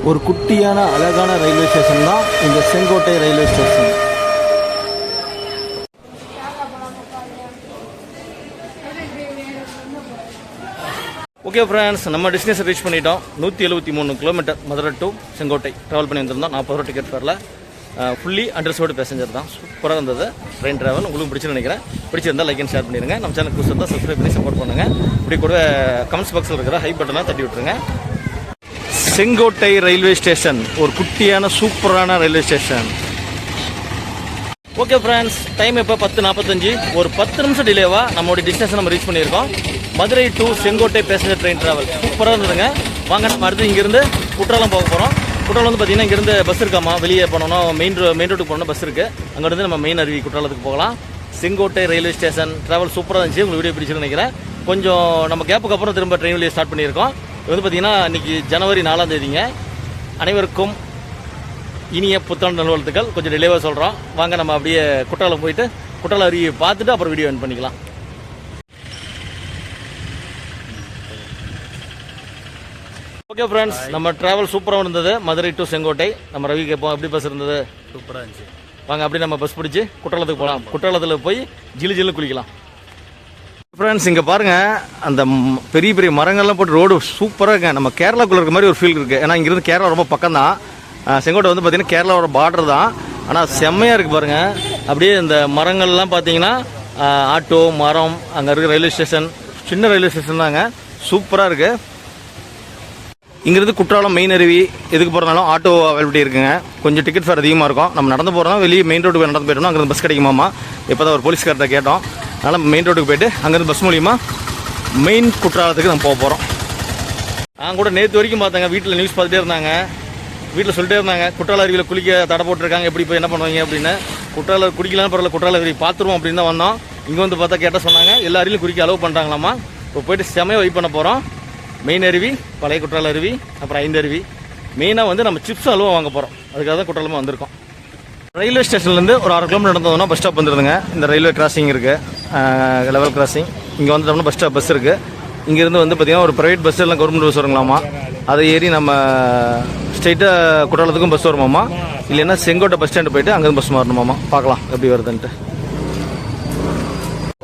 ஒரு குட்டியான அழகான ரயில்வே ஸ்டேஷன் தான் இந்த Sengottai railway station. Okay friends, நம்ம டெஸ்டினேஷன் ரீச் பண்ணிட்டோம். 173 kilometre Madurai to Sengottai travel பண்ணி வந்திருந்தோம். 40 ரூபா டிக்கெட் ஃபேரில் ஃபுல்லி அண்டர்ஸ்டோர்டு பேசஞ்சர் தான். சூப்பராக இருந்தது ட்ரெயின் ட்ராவல். உங்களுக்கு பிடிச்சுன்னு நினைக்கிறேன். பிடிச்சிருந்தால் லைக் அண்ட் ஷேர் பண்ணிடுங்க. நம்ம சேனல் புதுசாக சப்ஸ்கிரைப் பண்ணி சப்போர்ட் பண்ணுங்கள். இப்படி கூட கமெண்ட்ஸ் பாக்ஸில் இருக்கிற ஹை பட்டனாக தட்டி விட்டுருங்க. செங்கோட்டை ரயில்வே ஸ்டேஷன் ஒரு குட்டியான சூப்பரான railway station. Okay friends, time இப்போ 10:45. ஒரு 10 நிமிஷம் டிலேவாக நம்மளுடைய டெஸ்டினேஷன் நம்ம ரீச் பண்ணியிருக்கோம். Madurai to Sengottai passenger train travel சூப்பராக இருந்ததுங்க. வாங்க நம்ம அடுத்து இங்கேருந்து குற்றாலம் போக போகிறோம். குற்றாலம் வந்து பார்த்தீங்கன்னா இங்கேருந்து பஸ் இருக்காமா, வெளியே போனோம்னா மெயின் ரோட்டுக்கு போனோம்னா பஸ் இருக்குது. அங்கேருந்து நம்ம மெயின் அருவி குற்றாலத்துக்கு போகலாம். செங்கோட்டை ரயில்வே ஸ்டேஷன் ட்ராவல் சூப்பராக இருந்துச்சு. உங்களுக்கு வீடியோ பிடிச்சிருன்னு நினைக்கிறேன். கொஞ்சம் நம்ம கேப்புக்கு அப்புறம் திரும்ப ட்ரெயின் வெளியே ஸ்டார்ட் பண்ணியிருக்கோம். இது வந்து பார்த்தீங்கன்னா இன்றைக்கி ஜனவரி 4ஆம் தேதிங்க. அனைவருக்கும் இனிய புத்தாண்டு நல்வாழ்த்துக்கள். கொஞ்சம் டிலேவாக சொல்கிறோம். வாங்க நம்ம அப்படியே குற்றாலம் போயிட்டு குற்றாலம் அருவியை பார்த்துட்டு அப்புறம் வீடியோ என் பண்ணிக்கலாம். ஓகே ஃப்ரெண்ட்ஸ், நம்ம ட்ராவல் சூப்பராக இருந்தது. மதுரை டு செங்கோட்டை. நம்ம ரவி கேட்போம், எப்படி பஸ் இருந்தது?
சூப்பராக இருந்துச்சு.
வாங்க அப்படியே நம்ம பஸ் பிடிச்சி குற்றாலத்துக்கு போகலாம். குற்றாலத்தில் போய் ஜிலு குளிக்கலாம். ஃப்ரெண்ட்ஸ், இங்கே பாருங்கள், அந்த பெரிய பெரிய மரங்கள்லாம் போட்டு ரோடு சூப்பராக இருக்குங்க. நம்ம கேரளாக்குள்ளே இருக்க மாதிரி ஒரு ஃபீல் இருக்குது. ஏன்னா இங்கேருந்து கேரளா ரொம்ப பக்கம் தான். செங்கோட்டை வந்து பார்த்திங்கன்னா கேரளாவோட பார்டர் தான். ஆனால் செம்மையாக இருக்குது பாருங்கள். அப்படியே இந்த மரங்கள்லாம் பார்த்தீங்கன்னா ஆட்டோ மரம், அங்கே இருக்கிற ரயில்வே ஸ்டேஷன், சின்ன ரயில்வே ஸ்டேஷன் தாங்க. சூப்பராக இருக்குது. இங்கேருந்து குற்றாலம் மெயின் அருவி எதுக்கு போகிறனாலும் ஆட்டோ அவைலபிலிட்டி இருக்குங்க. கொஞ்சம் டிக்கெட் ஃபேர் அதிகமாக இருக்கும். நம்ம நடந்து போகிறோம், வெளியே மெயின் ரோட்டுக்கு நடந்து போயிட்டோம்னா அங்கேருந்து பஸ் கிடைக்குமாமா. இப்போ தான் ஒரு போலீஸ்கார்ட்ட கேட்டோம். அதனால் மெயின் ரோட்டுக்கு போய்ட்டு அங்கேருந்து பஸ் மூலிமா மெயின் குற்றாலத்துக்கு நம்ம போக போகிறோம். நான் கூட நேற்று வரைக்கும் பார்த்தேங்க, வீட்டில் நியூஸ் பார்த்துட்டே இருந்தாங்க. வீட்டில் சொல்லிட்டே இருந்தாங்க, குற்றால அருவியில் குளிக்க தடை போட்டிருக்காங்க, எப்படி போய் என்ன பண்ணுவாங்க அப்படின்னு. குற்றால குடிக்கலாம் பரவாயில்ல, குற்றால அருவி பார்த்துருவோம் அப்படின்னு தான் வந்தோம். இங்கே வந்து பார்த்தா கேட்டால் சொன்னாங்க எல்லா அருவியும் குளிக்க அலோவ் பண்ணுறாங்களாமா. இப்போ போயிட்டு செமையாக வெயிட் பண்ண போகிறோம். மெயின் அருவி, பழைய குற்றால அருவி, அப்புறம் 5 அருவி. மெயினாக வந்து நம்ம சிப்ஸ் அலுவா வாங்க போகிறோம். அதுக்காக தான் குற்றாலமாக வந்திருக்கோம். ரயில்வே ஸ்டேஷன்லேருந்து ஒரு 6 கிலோமீட்டர் நடந்தோம்னா பஸ் ஸ்டாப் வந்துருதுங்க. இந்த ரயில்வே கிராசிங் இருக்குது, லெவல் கிராசிங். இங்கே வந்துட்டோம்னா பஸ் ஸ்டாப் பஸ் இருக்குது. இங்கேருந்து வந்து பார்த்திங்கன்னா ஒரு ப்ரைவேட் பஸ் எல்லாம் கவர்மெண்ட் பஸ் வருங்களாமா. அதை ஏறி நம்ம ஸ்ட்ரைட்டாக குற்றாலத்துக்கும் பஸ் வருமாமா. இல்லைன்னா செங்கோட்டை பஸ் ஸ்டாண்டு போய்ட்டு அங்கேருந்து பஸ் மாறணுமாமா. பார்க்கலாம் எப்படி வருதுன்ட்டு.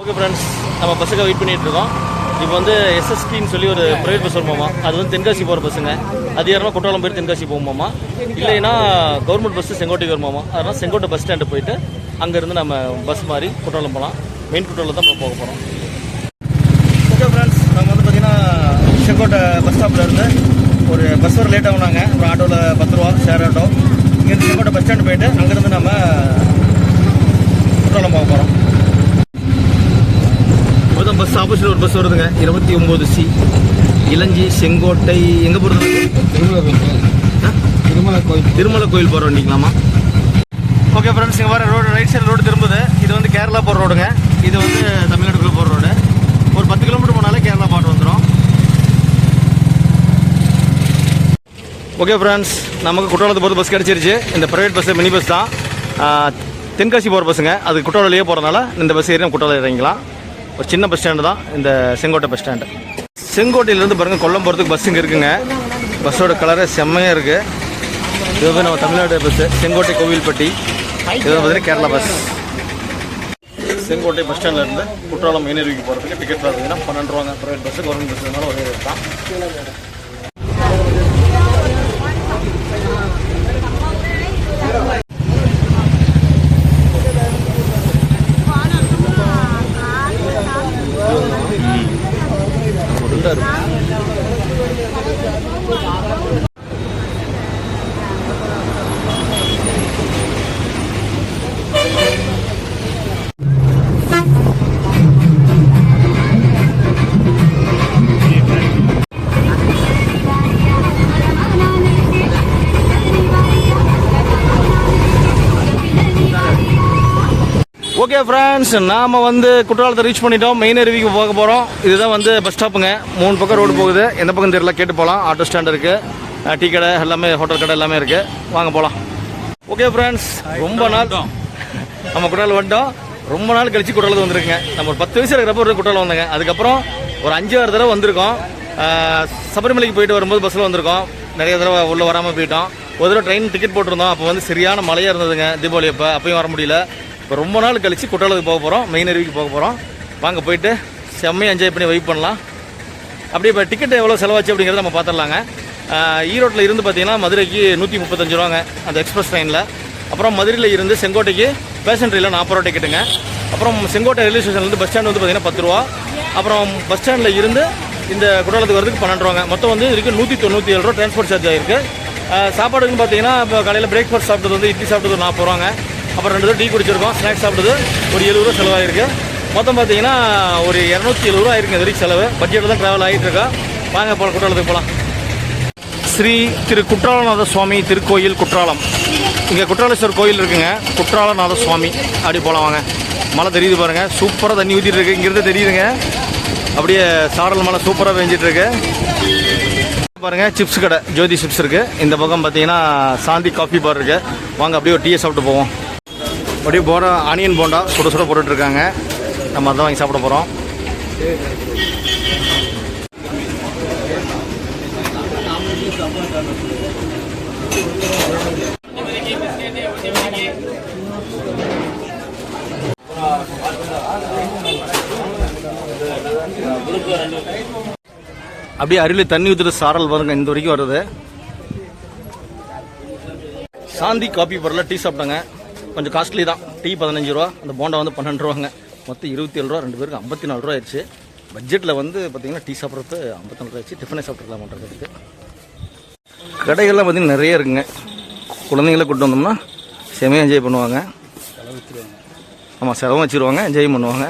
ஓகே ஃப்ரெண்ட்ஸ், நம்ம பஸ்ஸுக்காக வெயிட் பண்ணிகிட்டு இருக்கோம். இப்போ வந்து எஸ்எஸ்பின்னு சொல்லி ஒரு ப்ரைவேட் பஸ் வருமாமா. அது வந்து தென்காசி போகிற பஸ்ஸுங்க. அது ஏறனா குற்றாலம் போய்ட்டு தென்காசி போகுமாமா. இல்லைன்னா கவர்மெண்ட் பஸ்ஸு செங்கோட்டைக்கு வருமாமா. அதனால் செங்கோட்டை பஸ் ஸ்டாண்டு போயிட்டு அங்கேருந்து நம்ம பஸ் மாறி குற்றாலம் போகலாம். மெயின் குற்றாலம் தான் நம்ம போக போகிறோம். ஓகே ஃப்ரெண்ட்ஸ், நம்ம வந்து பார்த்திங்கன்னா செங்கோட்டை பஸ் ஸ்டாப்பில் இருந்து ஒரு பஸ் வர லேட் ஆகுனாங்க. ஒரு ஆட்டோவில் 10 ரூபா ஷேர் ஆட்டோ. இங்கேருந்து செங்கோட்டை பஸ் ஸ்டாண்டு போயிட்டு அங்கேருந்து நம்ம குற்றாலம் போக போகிறோம். இப்போதான் பஸ் ஆப்போசிட் ஒரு பஸ் வருதுங்க, 29C இளஞ்சி செங்கோட்டை. எங்கே போகிறது? திருமலை கோயில் போகிற வண்டிங்களாமா. ஓகே ஃப்ரெண்ட்ஸ், இங்கே வர ரோடு ரைட் சைடு ரோடு திரும்புது. இது வந்து கேரளா போகிற ரோடுங்க. இது வந்து தமிழ்நாட்டுக்குள்ளே போகிற ரோடு. ஒரு 10 கிலோமீட்டர் போனாலே கேரளா பார்டர் வந்துடும். ஓகே ஃப்ரெண்ட்ஸ், நமக்கு குற்றாலத்து போகிறது பஸ் கிடச்சிருச்சு. இந்த ப்ரைவேட் பஸ்ஸு மினி பஸ் தான். தென்காசி போகிற பஸ்ஸுங்க. அது குற்றாலிலேயே போகிறதுனால இந்த பஸ் ஏறி நம்ம குற்றாலம் இறங்கிக்கலாம். ஒரு சின்ன பஸ் ஸ்டாண்டு தான் இந்த செங்கோட்டை பஸ் ஸ்டாண்டு. செங்கோட்டையிலேருந்து பாருங்கள் கொல்லம் போகிறதுக்கு பஸ் இங்கே இருக்குங்க. பஸ்ஸோட கலரே செம்மையாக இருக்குது. இது வந்து நம்ம தமிழ்நாடு பஸ்ஸு, செங்கோட்டை கோவில்பட்டி. இது வந்து பார்த்தீங்கன்னா கேரளா பஸ். செங்கோட்டை பஸ் ஸ்டாண்ட்லேருந்து குற்றாலம் மெயின் அருவிக்கு போகிறதுக்கு டிக்கெட் பார்த்தீங்கன்னா 12 ரூபாங்க. ப்ரைவேட் பஸ்ஸு கவர்மெண்ட் பஸ்ஸுனால ஒரே ரேட் தான். ஓகே ஃப்ரெண்ட்ஸ், நாம் வந்து குற்றாலத்தை ரீச் பண்ணிட்டோம். மெயின் அருவிக்கு போக போகிறோம். இதுதான் வந்து பஸ் ஸ்டாப்புங்க. 3 பக்கம் ரோடு போகுது. எந்த பக்கம் தெரியல, கேட்டு போகலாம். ஆட்டோ ஸ்டாண்ட் இருக்குது, டீ கடை எல்லாமே, ஹோட்டல் கடை எல்லாமே இருக்குது. வாங்க போகலாம். ஓகே ஃப்ரெண்ட்ஸ், ரொம்ப நாள் நம்ம குற்றாலம் வந்துட்டோம். ரொம்ப நாள் கழிச்சு குற்றாலத்துக்கு வந்திருக்குங்க. நம்ம ஒரு 10 வயசு இருக்கிறப்ப ஒரு குற்றாலம் வந்தேங்க. அதுக்கப்புறம் ஒரு 5-6 தடவை வந்திருக்கோம். சபரிமலைக்கு போயிட்டு வரும்போது பஸ்ஸில் வந்திருக்கோம். நிறைய தடவை உள்ளே வராமல் போயிட்டோம். ஒரு தடவை ட்ரெயின் டிக்கெட் போட்டிருந்தோம். அப்போ வந்து சரியான மழையாக இருந்ததுங்க, தீபாவளி அப்பையும் வர முடியல. இப்போ ரொம்ப நாள் கழிச்சு குற்றாலத்துக்கு போக போகிறோம். மெயின் அருவிக்கு போக போகிறோம். வாங்க போயிட்டு செம்மையாக என்ஜாய் பண்ணி வைப் பண்ணலாம். அப்படியே இப்போ டிக்கெட் எவ்வளோ செலவாச்சு அப்படிங்கிறத நம்ம பார்த்துடலாங்க. ஈரோட்டில் இருந்து பார்த்தீங்கன்னா மதுரைக்கு 135 ரூபாங்க அந்த எக்ஸ்பிரஸ் ட்ரெயினில். அப்புறம் மதுரையில் இருந்து செங்கோட்டைக்கு பேசன் ட்ரெயினில் 40 ரூபா டிக்கெட்டுங்க. அப்புறம் செங்கோட்டை ரயில்வே ஸ்டேஷன்லேருந்து பஸ் ஸ்டாண்ட் வந்து பார்த்தீங்கன்னா 10 ரூபா. அப்புறம் பஸ் ஸ்டாண்டில் இருந்து இந்த குற்றாலத்துக்கு வரதுக்கு 12 ரூபாங்க. மொத்தம் வந்து இதுக்கு 197 ரூபா டிரான்ஸ்போர்ட் சார்ஜ் ஆகிருக்கு. சாப்பாடுன்னு பார்த்தீங்கன்னா இப்போ காலையில் பிரேக்ஃபாஸ்ட் சாப்பிட்டது வந்து இட்லி சாப்பிட்டது 40 ரூபாங்க. அப்புறம் 2 டீ குடிச்சிருக்கோம். ஸ்நாக்ஸ் சாப்பிட்டது ஒரு 70 ரூபா செலவாயிருக்கு. மொத்தம் பார்த்தீங்கன்னா ஒரு 270 ரூபா ஆயிருக்கு இது வரைக்கும் செலவு. பட்ஜெட்டில் தான் ட்ராவல் ஆகிட்டு இருக்கா. வாங்க போகலாம், குற்றாலத்துக்கு போகலாம். ஸ்ரீ திரு குற்றாலநாத சுவாமி திருக்கோயில் குற்றாலம். இங்கே குற்றாலேஸ்வரர் கோயில் இருக்குங்க. குற்றாலநாத சுவாமி அப்படி போகலாம். வாங்க. மழை தெரியுது பாருங்கள், சூப்பராக தண்ணி ஊற்றிட்டு இருக்கு. இங்கிருந்து தெரியுதுங்க, அப்படியே சாரல் மழை சூப்பராக பெஞ்சிட்டு இருக்கு பாருங்க. சிப்ஸ் கடை ஜோதி சிப்ஸ் இருக்கு. இந்த பக்கம் பார்த்தீங்கன்னா சாந்தி காஃபி பார் இருக்கு. வாங்க அப்படியே ஒரு டீயை சாப்பிட்டு போவோம். அப்படியே போண்டா, ஆனியன் போண்டா சுட சுட போட்டுட்டு இருக்காங்க. நம்ம அதான் வாங்கி சாப்பிட போகிறோம். அப்படியே அருகில் தண்ணி ஊற்றுற சாரல் பாருங்க, இந்த வரைக்கும் வருது. சாந்தி காபி பரில் டீ சாப்பிட்டாங்க. கொஞ்சம் காஸ்ட்லி தான். டீ 15 ரூபா, அந்த போண்டா வந்து 12 ரூபாங்க. மொத்தம் 27 ரூபா. 2 பேருக்கு 54 ரூபா ஆயிடுச்சு. பட்ஜெட்டில் வந்து பார்த்தீங்கன்னா டீ சாப்பிட்றது 54 ரூபா ஆயிடுச்சு. டிஃபனே சாப்பிட்ருக்கலாம் பண்ணுறதுக்கு. கடைகள்லாம் பார்த்தீங்கன்னா நிறைய இருக்குங்க. குழந்தைங்கள கூப்பிட்டு வந்தோம்னா செமையாக என்ஜாய் பண்ணுவாங்க. ஆமாம், செலவும் வச்சுருவாங்க, என்ஜாய் பண்ணுவாங்க.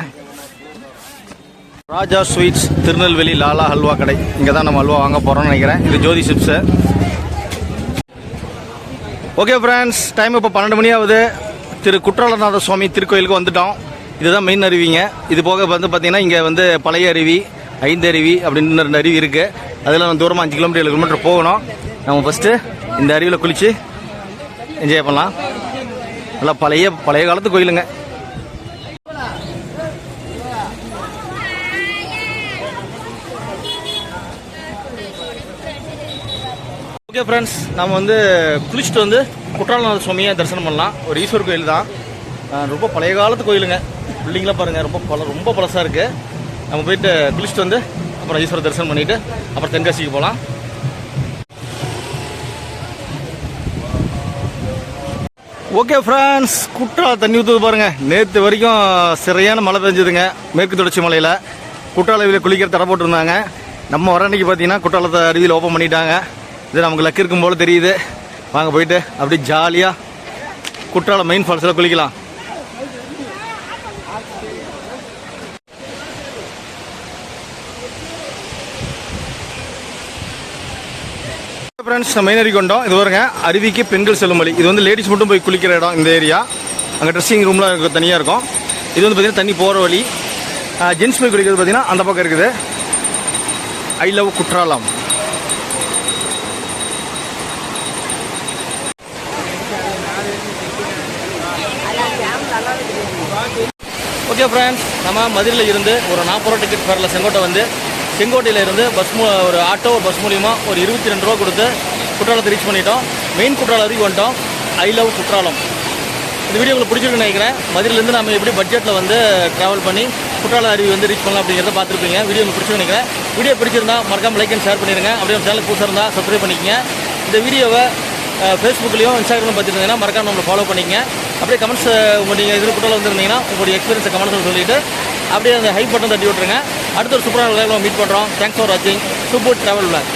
ராஜா ஸ்வீட்ஸ் திருநெல்வேலி லாலா ஹல்வா கடை. இங்கே தான் நம்ம ஹல்வா வாங்க போகிறோம்னு நினைக்கிறேன். இது ஜோதி சிப்ஸு. ஓகே ஃப்ரெண்ட்ஸ், டைம் இப்போ 12 மணி ஆகுது. திரு குற்றாலநாத சுவாமி திருக்கோயிலுக்கு வந்துட்டோம். இதுதான் மெயின் அருவிங்க. இது போக வந்து பார்த்தீங்கன்னா இங்கே வந்து பழைய அருவி, 5 அருவி அப்படின்னு 2 அருவி இருக்குது. அதில் தூரமாக 5 கிலோமீட்டர் 7 கிலோமீட்டர் போகணும். நம்ம ஃபஸ்ட்டு இந்த அருவியில் குளித்து என்ஜாய் பண்ணலாம். நல்லா பழைய காலத்து கோயிலுங்க. ஓகே ஃப்ரெண்ட்ஸ், நம்ம வந்து குளிச்சுட்டு வந்து குற்றாலநாத சுவாமியை தரிசனம் பண்ணலாம். ஒரு ஈஸ்வர் கோயில் தான். ரொம்ப பழைய காலத்து கோயிலுங்க. பில்டிங்லாம் பாருங்கள், ரொம்ப பழசாக இருக்குது. நம்ம போயிட்டு குளிச்சுட்டு வந்து அப்புறம் ஈஸ்வர தரிசனம் பண்ணிவிட்டு அப்புறம் தென்காசிக்கு போகலாம். ஓகே ஃப்ரெண்ட்ஸ், குற்றாலம் தண்ணி ஊற்றுது பாருங்கள். நேற்று வரைக்கும் சரியான மழை பெஞ்சதுங்க. மேற்கு தொடர்ச்சி மலையில் குற்றால அருவியில் குளிக்கிற தடை போட்டிருந்தாங்க. நம்ம வர அன்றைக்கி பார்த்தீங்கன்னா குற்றாலத்தை அருவியில் ஓப்பன் பண்ணிட்டாங்க. இது நமக்கு லக்கு இருக்கும் போல் தெரியுது. வாங்க போயிட்டு அப்படியே ஜாலியாக குற்றாலம் மெயின் ஃபால்ஸில் குளிக்கலாம். ஃப்ரெண்ட்ஸ், நம்ம மெயின் அருவி கொண்டோம். இது வருங்க அருவிக்கு பெண்கள் செல்லும் வழி. இது வந்து லேடிஸ் மட்டும் போய் குளிக்கிற இடம். இந்த ஏரியா அங்கே ட்ரெஸ்ஸிங் ரூம்லாம் தனியாக இருக்கும். இது வந்து பார்த்தீங்கன்னா தண்ணி போகிற வழி. ஜென்ஸ் போய் குளிக்கிறது பார்த்தீங்கன்னா அந்த பக்கம் இருக்குது. I love Courtallam. Okay friends, நம்ம மதுரையில் இருந்து ஒரு 40 ரூபா டிக்கெட் ஃபேரில் செங்கோட்டை வந்து செங்கோட்டையில் இருந்து ஒரு ஆட்டோ ஒரு பஸ் மூலிமா ஒரு 22 ரூபா கொடுத்து குற்றாலத்தை ரீச் பண்ணிட்டோம். மெயின் குற்றாலம் அருவி வந்துட்டோம். I love Courtallam. இந்த வீடியோ உங்களுக்கு பிடிச்சிருக்குன்னு நினைக்கிறேன். மதுரையிலேருந்து நம்ம எப்படி பட்ஜெட்டில் வந்து ட்ராவல் பண்ணி குற்றாலம் அருவி வந்து ரீச் பண்ணலாம் அப்படிங்கிறத பார்த்துருப்பீங்க. வீடியோ உங்களுக்கு பிடிச்சிருக்குன்னு நினைக்கிறேன். வீடியோ பிடிச்சிருந்தா மறக்காம லைக் அண்ட் ஷேர் பண்ணிடுங்க. அப்படியே நம்ம சேனல் புதுசாக இருந்தால் சப்ஸ்கிரைப் பண்ணிக்கங்க. இந்த வீடியோவை ஃபேஸ்புக்லேயும் இன்ஸ்டாகிராமில் பார்த்துருந்தீங்கன்னா மறக்காம நம்மளை ஃபாலோ பண்ணிக்கங்க. அப்படியே கமெண்ட்ஸ் நீங்கள் இதில் குற்றாலம் வந்துருந்தீங்கன்னா உங்களுடைய எக்ஸ்பீரியன்ஸை கமெண்ட்ஸ் சொல்லிவிட்டு அப்படியே அந்த ஹைப் பட்டன் தட்டி விட்டுருங்க. அடுத்த ஒரு சூப்பரான லைவ்ல மீட் பண்ணுறோம். தேங்க்ஸ் ஃபார் வாட்சிங் சூப்பர் ட்ராவல் பிளாக்.